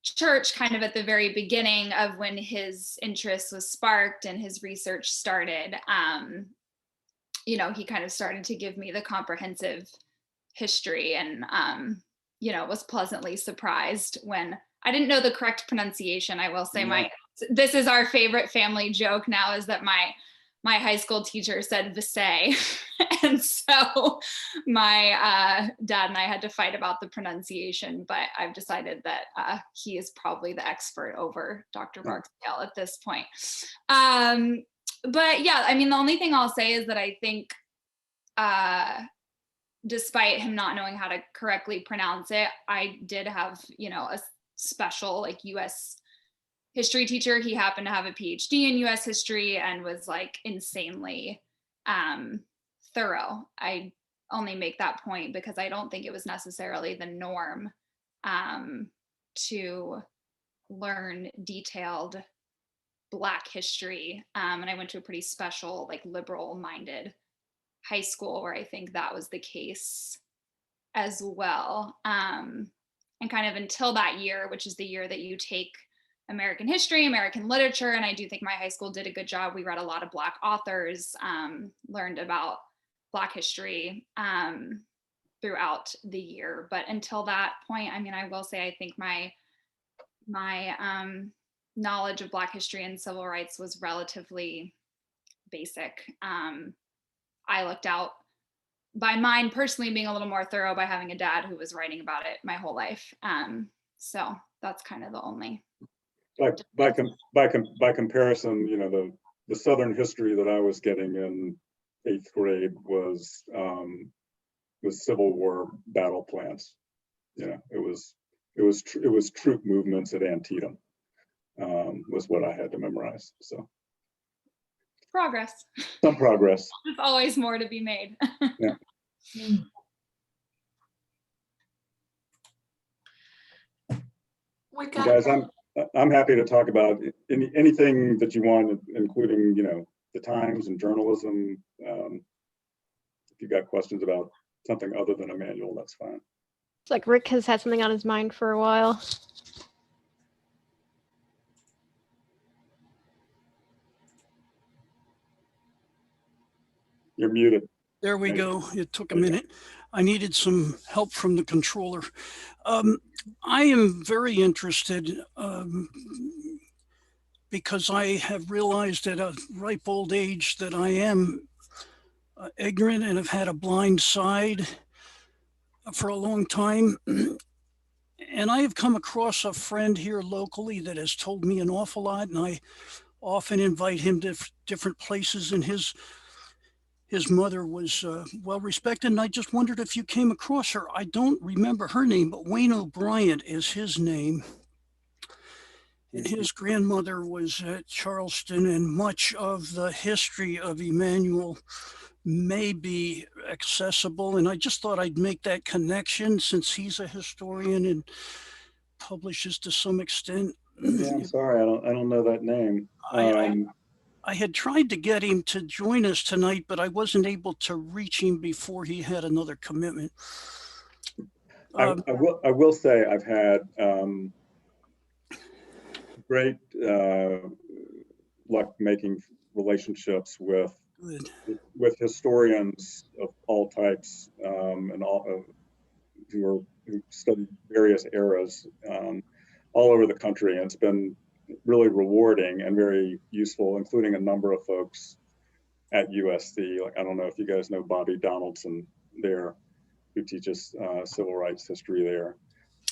G: church kind of at the very beginning of when his interest was sparked and his research started, you know, he kind of started to give me the comprehensive history, and was pleasantly surprised when I didn't know the correct pronunciation. I will say this is our favorite family joke now, is that my high school teacher said Vesey. And so my dad and I had to fight about the pronunciation, but I've decided that he is probably the expert over Dr. Barksdale at this point. But yeah, I mean, the only thing I'll say is that I think despite him not knowing how to correctly pronounce it, I did have, a special like US history teacher. He happened to have a PhD in US history and was like insanely thorough. I only make that point because I don't think it was necessarily the norm to learn detailed Black history. And I went to a pretty special, like liberal-minded high school where I think that was the case as well. And kind of until that year, which is the year that you take American history, American literature, and I do think my high school did a good job. We read a lot of Black authors, learned about Black history throughout the year. But until that point, I mean, I will say I think my knowledge of Black history and civil rights was relatively basic. I looked out by mine personally being a little more thorough by having a dad who was writing about it my whole life. So that's kind of the only. By
C: comparison, the Southern history that I was getting in 8th grade was Civil War battle plans. It was troop movements at Antietam was what I had to memorize. So
G: progress.
C: Some progress.
G: There's always more to be made.
C: Yeah. Guys, I'm happy to talk about anything that you want, including the Times and journalism. If you got questions about something other than Emanuel, that's fine.
B: It's like Rick has had something on his mind for a while.
C: You're muted.
H: There we go. It took a minute. I needed some help from the controller. I am very interested because I have realized at a ripe old age that I am ignorant and have had a blind side for a long time. And I have come across a friend here locally that has told me an awful lot, and I often invite him to different places in his his mother was well respected, and I just wondered if you came across her. I don't remember her name, but Wayne O'Brien is his name. And his grandmother was at Charleston, and much of the history of Emanuel may be accessible. And I just thought I'd make that connection since he's a historian and publishes to some extent.
C: Yeah, I'm sorry, I don't know that name.
H: I had tried to get him to join us tonight, but I wasn't able to reach him before he had another commitment.
C: I will say I've had great luck making relationships with historians of all types and all who study various eras all over the country, and it's been really rewarding and very useful, including a number of folks at USC. Like, I don't know if you guys know Bobby Donaldson there, who teaches civil rights history there,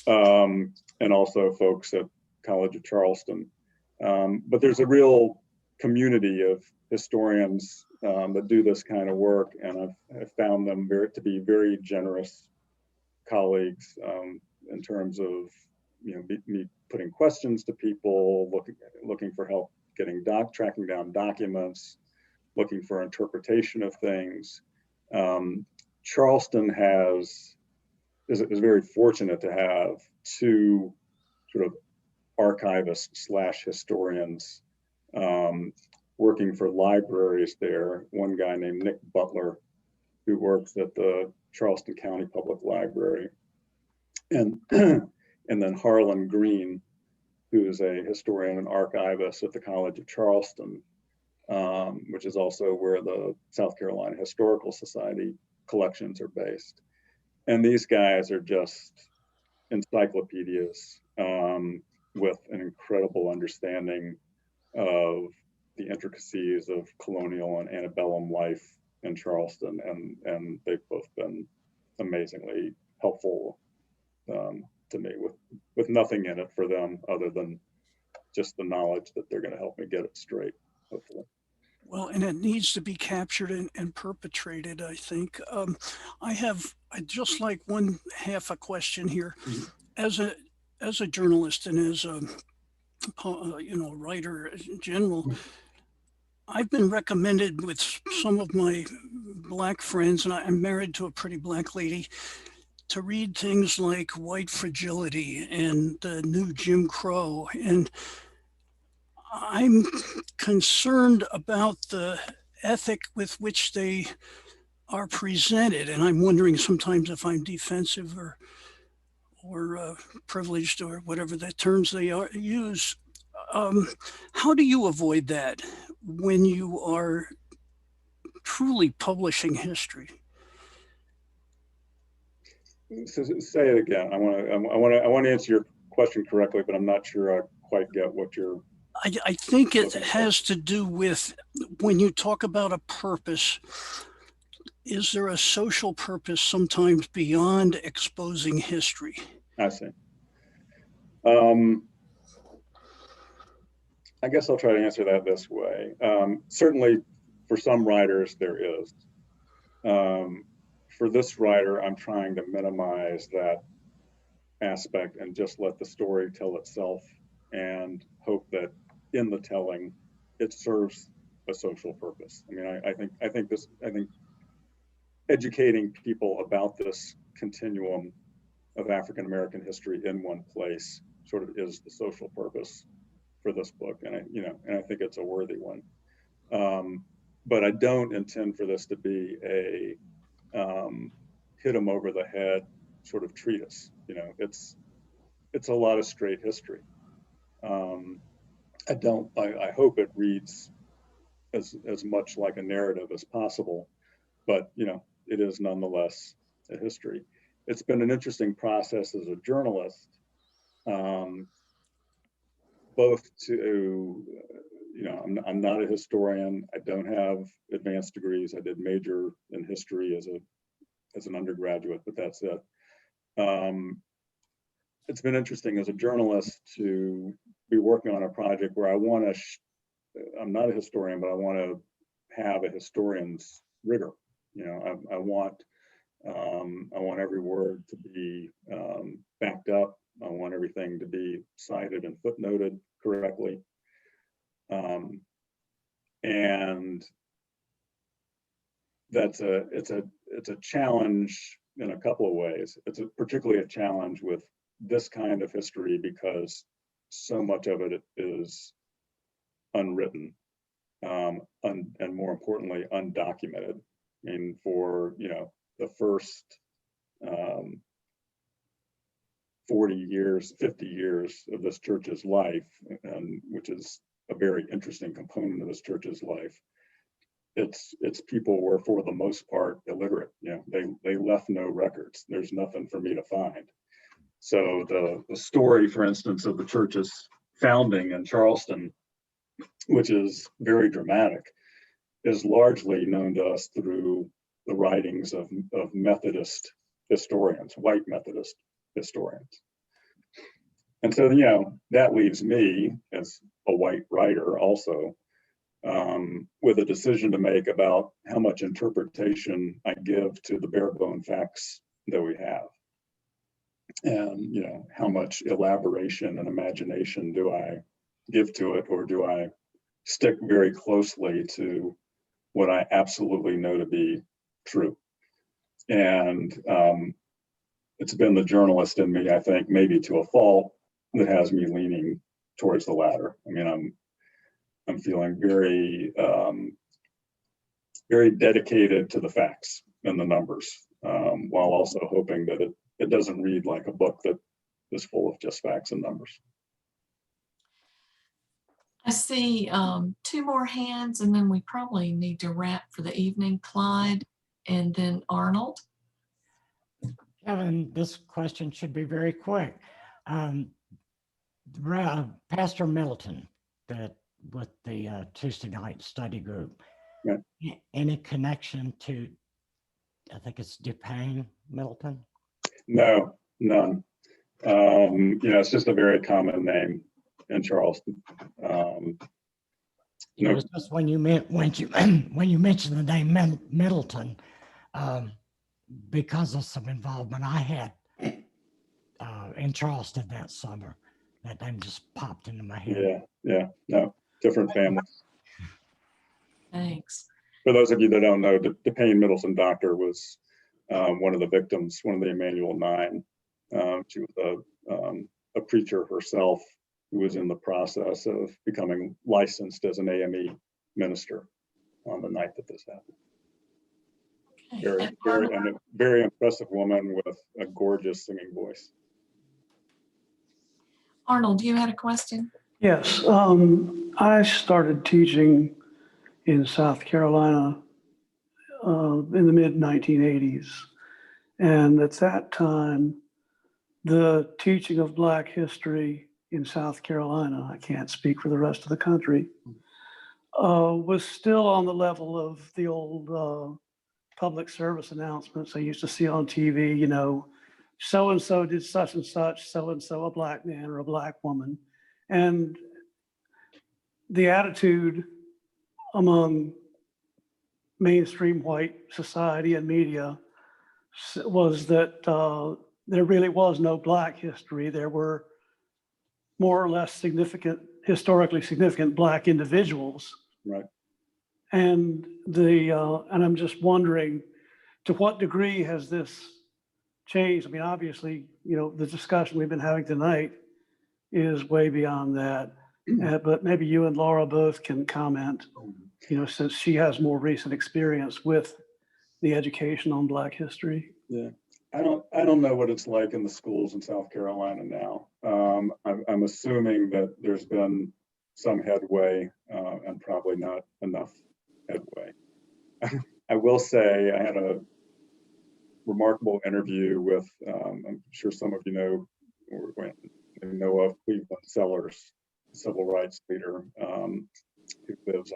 C: and also folks at College of Charleston. But there's a real community of historians that do this kind of work, and I've found them to be very generous colleagues in terms of, you know, me putting questions to people, looking for help tracking down documents, looking for interpretation of things. Charleston is very fortunate to have two sort of archivists / historians working for libraries there. One guy named Nick Butler, who works at the Charleston County Public Library, and then Harlan Green, who is a historian and archivist at the College of Charleston, which is also where the South Carolina Historical Society collections are based. And these guys are just encyclopedias with an incredible understanding of the intricacies of colonial and antebellum life in Charleston, and they've both been amazingly helpful to me, with nothing in it for them other than just the knowledge that they're going to help me get it straight, hopefully.
H: Well, and it needs to be captured and perpetrated, I think. I just like one half a question here.
C: Mm-hmm.
H: As a journalist and as a writer in general, I've been recommended with some of my Black friends, and I'm married to a pretty Black lady, to read things like White Fragility and the New Jim Crow. And I'm concerned about the ethic with which they are presented. And I'm wondering sometimes if I'm defensive or privileged or whatever the terms they use. How do you avoid that when you are truly publishing history?
C: So say it again. I want to answer your question correctly, but I'm not sure I quite get what you're.
H: I think it has to do with, when you talk about a purpose, is there a social purpose sometimes beyond exposing history?
C: I see. I guess I'll try to answer that this way. Certainly, for some writers, there is. For this writer, I'm trying to minimize that aspect and just let the story tell itself, and hope that in the telling, it serves a social purpose. I mean, I think educating people about this continuum of African American history in one place sort of is the social purpose for this book, and I think it's a worthy one. But I don't intend for this to be a hit them over the head sort of treatise. It's a lot of straight history. I hope it reads as much like a narrative as possible, but it is nonetheless a history. It's been an interesting process as a journalist, both to, I'm not a historian. I don't have advanced degrees. I did major in history as an undergraduate, but that's it. It's been interesting as a journalist to be working on a project where I want to, I'm not a historian, but I want to have a historian's rigor. You know, I want every word to be backed up. I want everything to be cited and footnoted correctly. And it's a challenge in a couple of ways. It's particularly a challenge with this kind of history because so much of it is unwritten, and more importantly, undocumented. I mean, for the first 40 years, 50 years of this church's life, and which is a very interesting component of this church's life, its people were for the most part illiterate. They left no records. There's nothing for me to find. So the story, for instance, of the church's founding in Charleston, which is very dramatic, is largely known to us through the writings of Methodist historians, white Methodist historians. And so, that leaves me as a white writer also with a decision to make about how much interpretation I give to the bare bone facts that we have. And, how much elaboration and imagination do I give to it, or do I stick very closely to what I absolutely know to be true? And it's been the journalist in me, I think, maybe to a fault, that has me leaning towards the latter. I mean, I'm feeling very, very dedicated to the facts and the numbers, while also hoping that it doesn't read like a book that is full of just facts and numbers.
D: I see 2 more hands, and then we probably need to wrap for the evening. Clyde, and then Arnold.
I: Kevin, this question should be very quick. Pastor Middleton, with the Tuesday night study group,
C: Yeah.
I: Any connection to, I think it's DuPain Middleton?
C: No, none. It's just a very common name in Charleston.
I: It's just when you mentioned the name Middleton, because of some involvement I had in Charleston that summer, that name just popped into my head.
C: Yeah, no, different families.
D: Thanks.
C: For those of you that don't know, DuPain Middleton Doctor was one of the victims, one of the Emanuel 9. She was a preacher herself who was in the process of becoming licensed as an AME minister on the night that this happened.
D: Okay.
C: Very impressive woman with a gorgeous singing voice.
D: Arnold, you had a question?
J: Yes, I started teaching in South Carolina in the mid-1980s. And at that time, the teaching of Black history in South Carolina, I can't speak for the rest of the country, was still on the level of the old public service announcements I used to see on TV, so-and-so did such and such, so-and-so a Black man or a Black woman. And the attitude among mainstream white society and media was that there really was no Black history. There were more or less historically significant Black individuals.
C: Right.
J: And and I'm just wondering, to what degree has this changed? I mean, obviously, the discussion we've been having tonight is way beyond that. But maybe you and Laura both can comment, since she has more recent experience with the education on Black history.
C: Yeah, I don't know what it's like in the schools in South Carolina now. I'm assuming that there's been some headway and probably not enough headway. I will say I had a remarkable interview with, I'm sure some of you know of Cleveland Sellers, civil rights leader who lives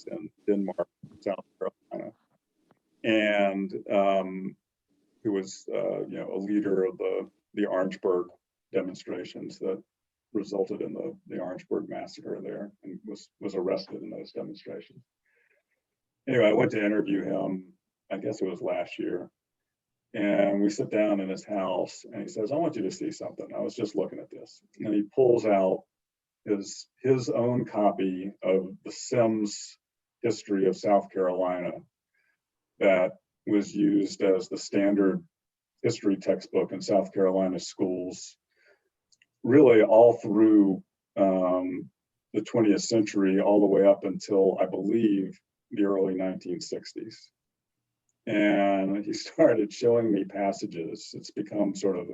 C: in Denmark, South Carolina, and who was a leader of the Orangeburg demonstrations that resulted in the Orangeburg massacre there, and was arrested in those demonstrations. anyway, I went to interview him, I guess it was last year. And we sit down in his house and he says, I want you to see something. I was just looking at this. And he pulls out his own copy of the Sims History of South Carolina that was used as the standard history textbook in South Carolina schools, really all through the 20th century, all the way up until, I believe, the early 1960s. And he started showing me passages. It's become sort of,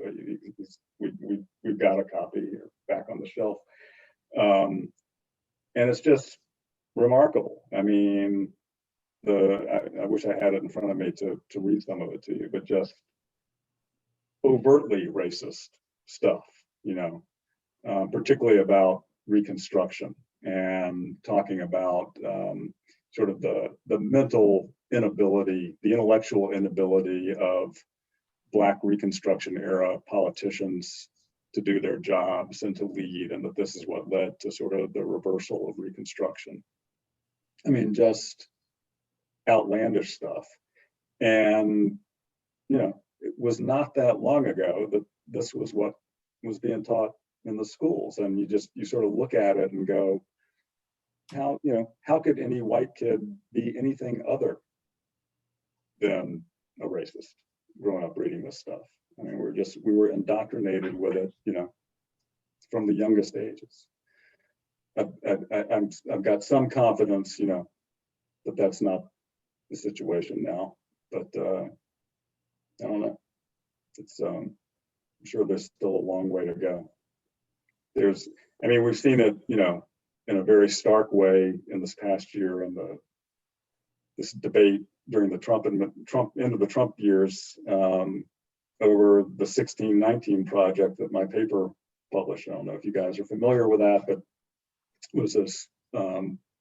C: we've got a copy here back on the shelf. And it's just remarkable. I mean, I wish I had it in front of me to read some of it to you, but just overtly racist stuff, particularly about Reconstruction and talking about sort of the mental inability, the intellectual inability of Black Reconstruction era politicians to do their jobs and to lead, and that this is what led to sort of the reversal of Reconstruction. I mean, just outlandish stuff. And, it was not that long ago that this was what was being taught in the schools. And you sort of look at it and go, how could any white kid be anything other than a racist growing up reading this stuff? I mean, we were indoctrinated with it, from the youngest ages. I've got some confidence, that that's not the situation now, but I don't know. It's I'm sure there's still a long way to go. We've seen it, in a very stark way in this past year in this debate during the Trump end of the Trump years over the 1619 project that my paper published. I don't know if you guys are familiar with that, but it was this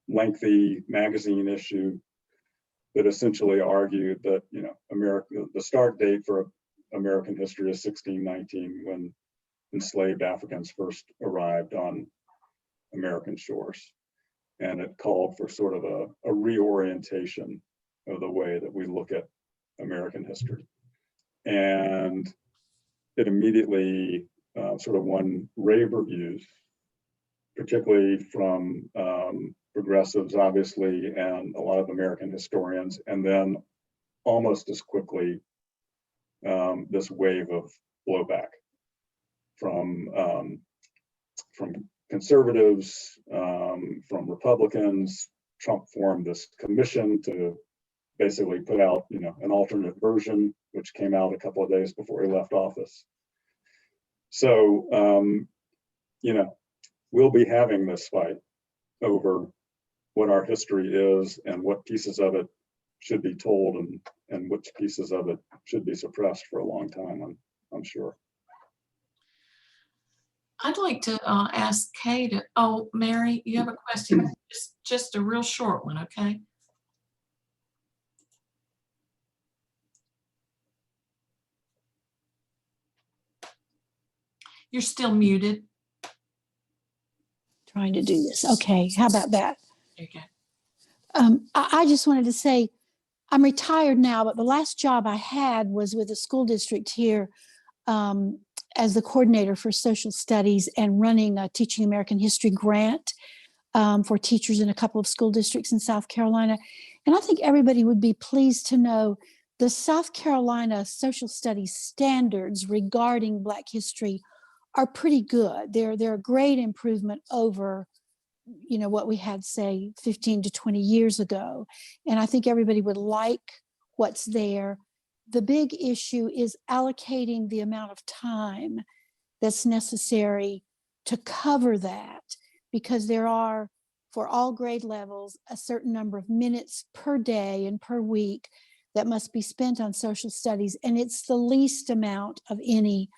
C: lengthy magazine issue that essentially argued that, the start date for American history is 1619, when enslaved Africans first arrived on American shores. And it called for sort of a reorientation of the way that we look at American history. And it immediately sort of won rave reviews, particularly from progressives, obviously, and a lot of American historians. And then almost as quickly, this wave of blowback from conservatives, from Republicans. Trump formed this commission to basically put out, an alternate version, which came out a couple of days before he left office. So, we'll be having this fight over what our history is and what pieces of it should be told and which pieces of it should be suppressed for a long time, I'm sure.
D: I'd like to ask Kay to, Mary, you have a question? Just a real short one, okay? You're still muted.
F: Trying to do this. Okay, how about that?
D: Okay.
F: I just wanted to say, I'm retired now, but the last job I had was with a school district here as the coordinator for social studies and running a Teaching American History grant for teachers in a couple of school districts in South Carolina. And I think everybody would be pleased to know the South Carolina social studies standards regarding Black history are pretty good. They're a great improvement over what we had, say, 15 to 20 years ago. And I think everybody would like what's there. The big issue is allocating the amount of time that's necessary to cover that, because there are, for all grade levels, a certain number of minutes per day and per week that must be spent on social studies. And it's the least amount of any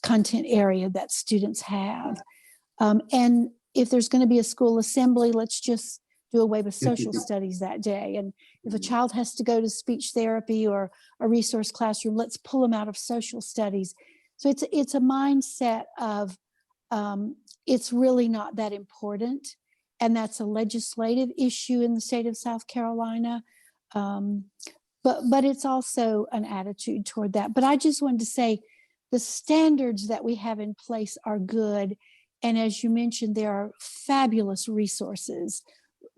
F: content area that students have. And if there's going to be a school assembly, let's just do away with social studies that day. And if a child has to go to speech therapy or a resource classroom, let's pull them out of social studies. So it's a mindset of it's really not that important. and that's a legislative issue in the state of South Carolina. But it's also an attitude toward that. But I just wanted to say the standards that we have in place are good. And as you mentioned, there are fabulous resources,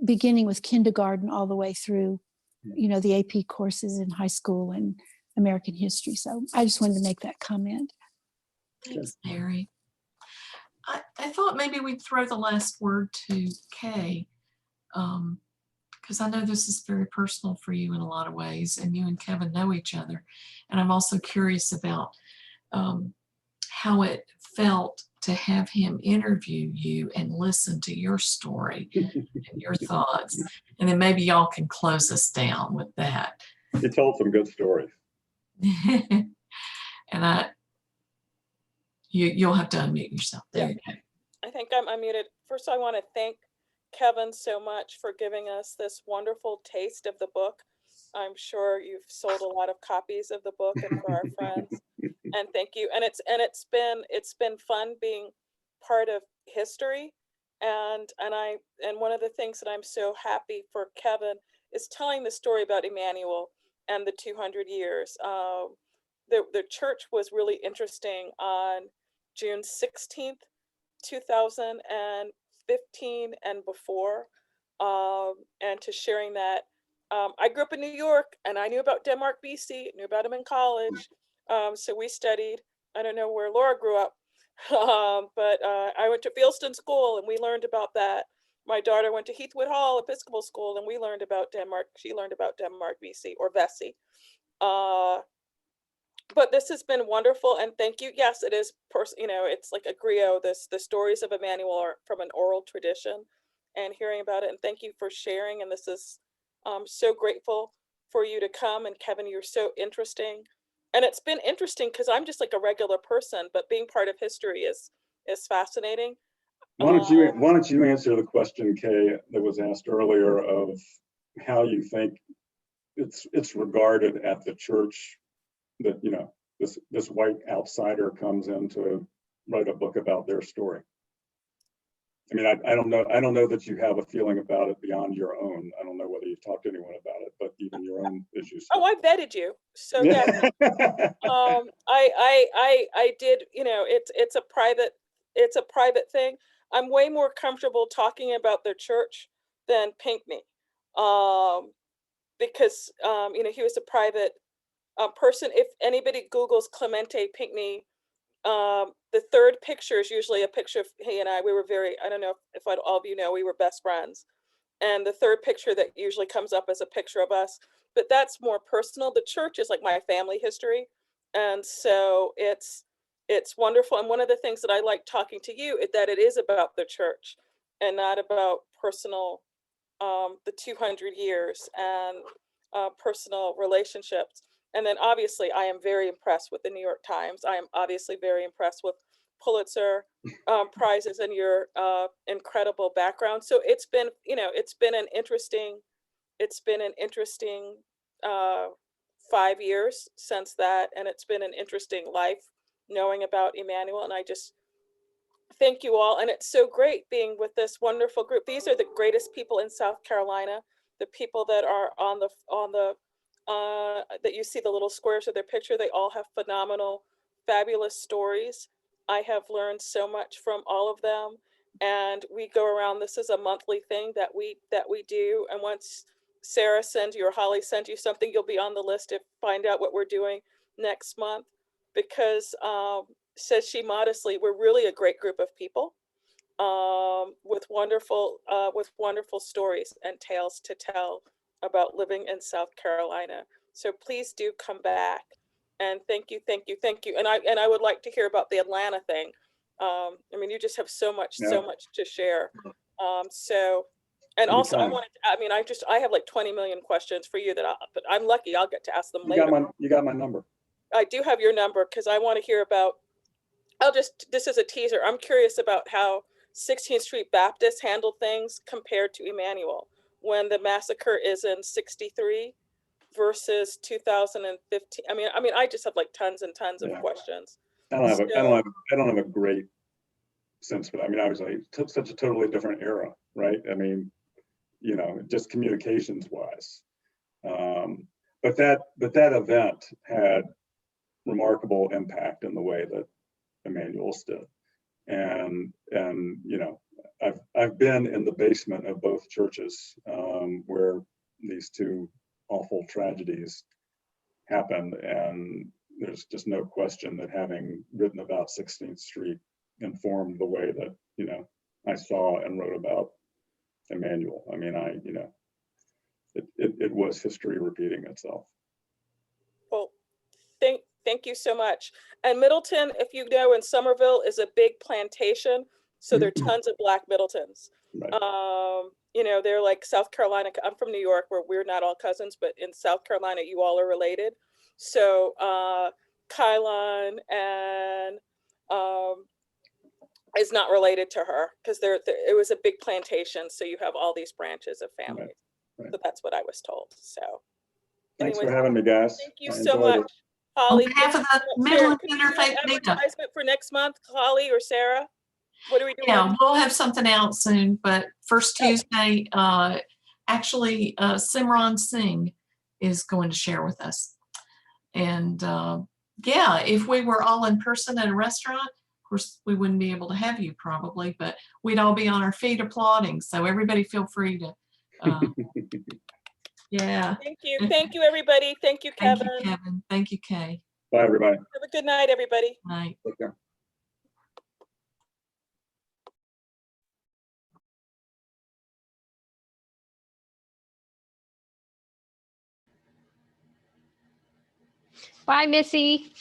F: beginning with kindergarten all the way through, the AP courses in high school and American history. So I just wanted to make that comment.
D: Thanks, Mary. I thought maybe we'd throw the last word to Kay, because I know this is very personal for you in a lot of ways, and you and Kevin know each other. And I'm also curious about how it felt to have him interview you and listen to your story and your thoughts. And then maybe y'all can close us down with that.
C: He told some good stories.
D: And you'll have to unmute yourself. There you go.
A: I think I'm unmuted. First, I want to thank Kevin so much for giving us this wonderful taste of the book. I'm sure you've sold a lot of copies of the book and for our friends. And thank you. And it's been fun being part of history. And one of the things that I'm so happy for Kevin is telling the story about Emanuel and the 200 years. The church was really interesting on June 16th, 2015 and before, and to sharing that. I grew up in New York and I knew about Denmark, BC, knew about him in college. So we studied, I don't know where Laura grew up, but I went to Fieldston School and we learned about that. My daughter went to Heathwood Hall Episcopal School and we learned about Denmark. She learned about Denmark, BC, or Vesey. But this has been wonderful, and thank you. Yes, it is, it's like a griot. The stories of Emanuel are from an oral tradition, and hearing about it. And thank you for sharing. And this is so grateful for you to come. And Kevin, you're so interesting. And it's been interesting because I'm just like a regular person, but being part of history is fascinating.
C: Why don't you answer the question, Kay, that was asked earlier of how you think it's regarded at the church that this white outsider comes in to write a book about their story. I mean, I don't know that you have a feeling about it beyond your own. I don't know whether you've talked to anyone about it, but even your own issues.
A: Oh, I vetted you. So yeah. I did, it's a private thing. I'm way more comfortable talking about their church than Pinckney. Because he was a private person. If anybody Googles Clemente Pinckney, the third picture is usually a picture of he and I. We were I don't know if all of you know, we were best friends. And the third picture that usually comes up is a picture of us, but that's more personal. The church is like my family history. And so it's wonderful. And one of the things that I like talking to you is that it is about the church and not about personal, the 200 years and personal relationships. And then obviously I am very impressed with the New York Times. I am obviously very impressed with Pulitzer prizes and your incredible background. So it's been an interesting 5 years since that, and it's been an interesting life knowing about Emanuel. And I just thank you all. And it's so great being with this wonderful group. These are the greatest people in South Carolina. The people that are on the that you see the little squares of their picture, they all have phenomenal, fabulous stories. I have learned so much from all of them, and we go around. This is a monthly thing that we do, and once Sarah sends you or Holly sends you something, you'll be on the list to find out what we're doing next month. Because says she modestly, we're really a great group of people with wonderful stories and tales to tell about living in South Carolina. So please do come back. And thank you. And I would like to hear about the Atlanta thing. I mean, you just have so much to share. And also I have like 20 million questions for you but I'm lucky I'll get to ask them later.
C: You got my number.
A: I do have your number because I want to hear about, this is a teaser. I'm curious about how 16th Street Baptist handled things compared to Emanuel when the massacre is in 63 versus 2015. I mean, I just have like tons and tons of questions.
C: I don't have a great sense for that. I mean, obviously, such a totally different era. right? I mean, you know, just communications wise. But that event had remarkable impact in the way that Emanuel stood. And you know, I've been in the basement of both churches where these two awful tragedies happened, and there's just no question that having written about 16th Street informed the way that, you know, I saw and wrote about Emanuel. I mean, you know, it was history repeating itself.
A: Well, thank you so much. And Middleton, if you know, in Somerville is a big plantation. So there are tons of Black Middletons.
C: Right.
A: You know, they're like South Carolina. I'm from New York, where we're not all cousins, but in South Carolina, you all are related. So Kylon and is not related to her because it was a big plantation. So you have all these branches of families.
C: Right. Right.
A: So that's what I was told. So
C: Thanks
A: anyways,
C: for having me, guys.
A: thank you
C: I
A: so
C: enjoyed
A: much.
C: it.
A: Holly,
D: On behalf of the
A: Sarah,
D: Midlands
A: could you do an
D: Interfaith Meetup.
A: advertisement for next month, Holly or Sarah? What are we doing?
D: Yeah, we'll have something out soon, but first
A: Oh.
D: Tuesday, actually, Simran Singh is going to share with us. And yeah, if we were all in person at a restaurant, of course, we wouldn't be able to have you probably, but we'd all be on our feet applauding. So everybody feel free to, yeah.
A: Thank you, everybody. Thank you, Kevin.
D: Thank you, Kevin. Thank you, Kay.
C: Bye, everybody.
A: Have a good night, everybody.
D: Night.
C: Take care.
B: Bye, Missy.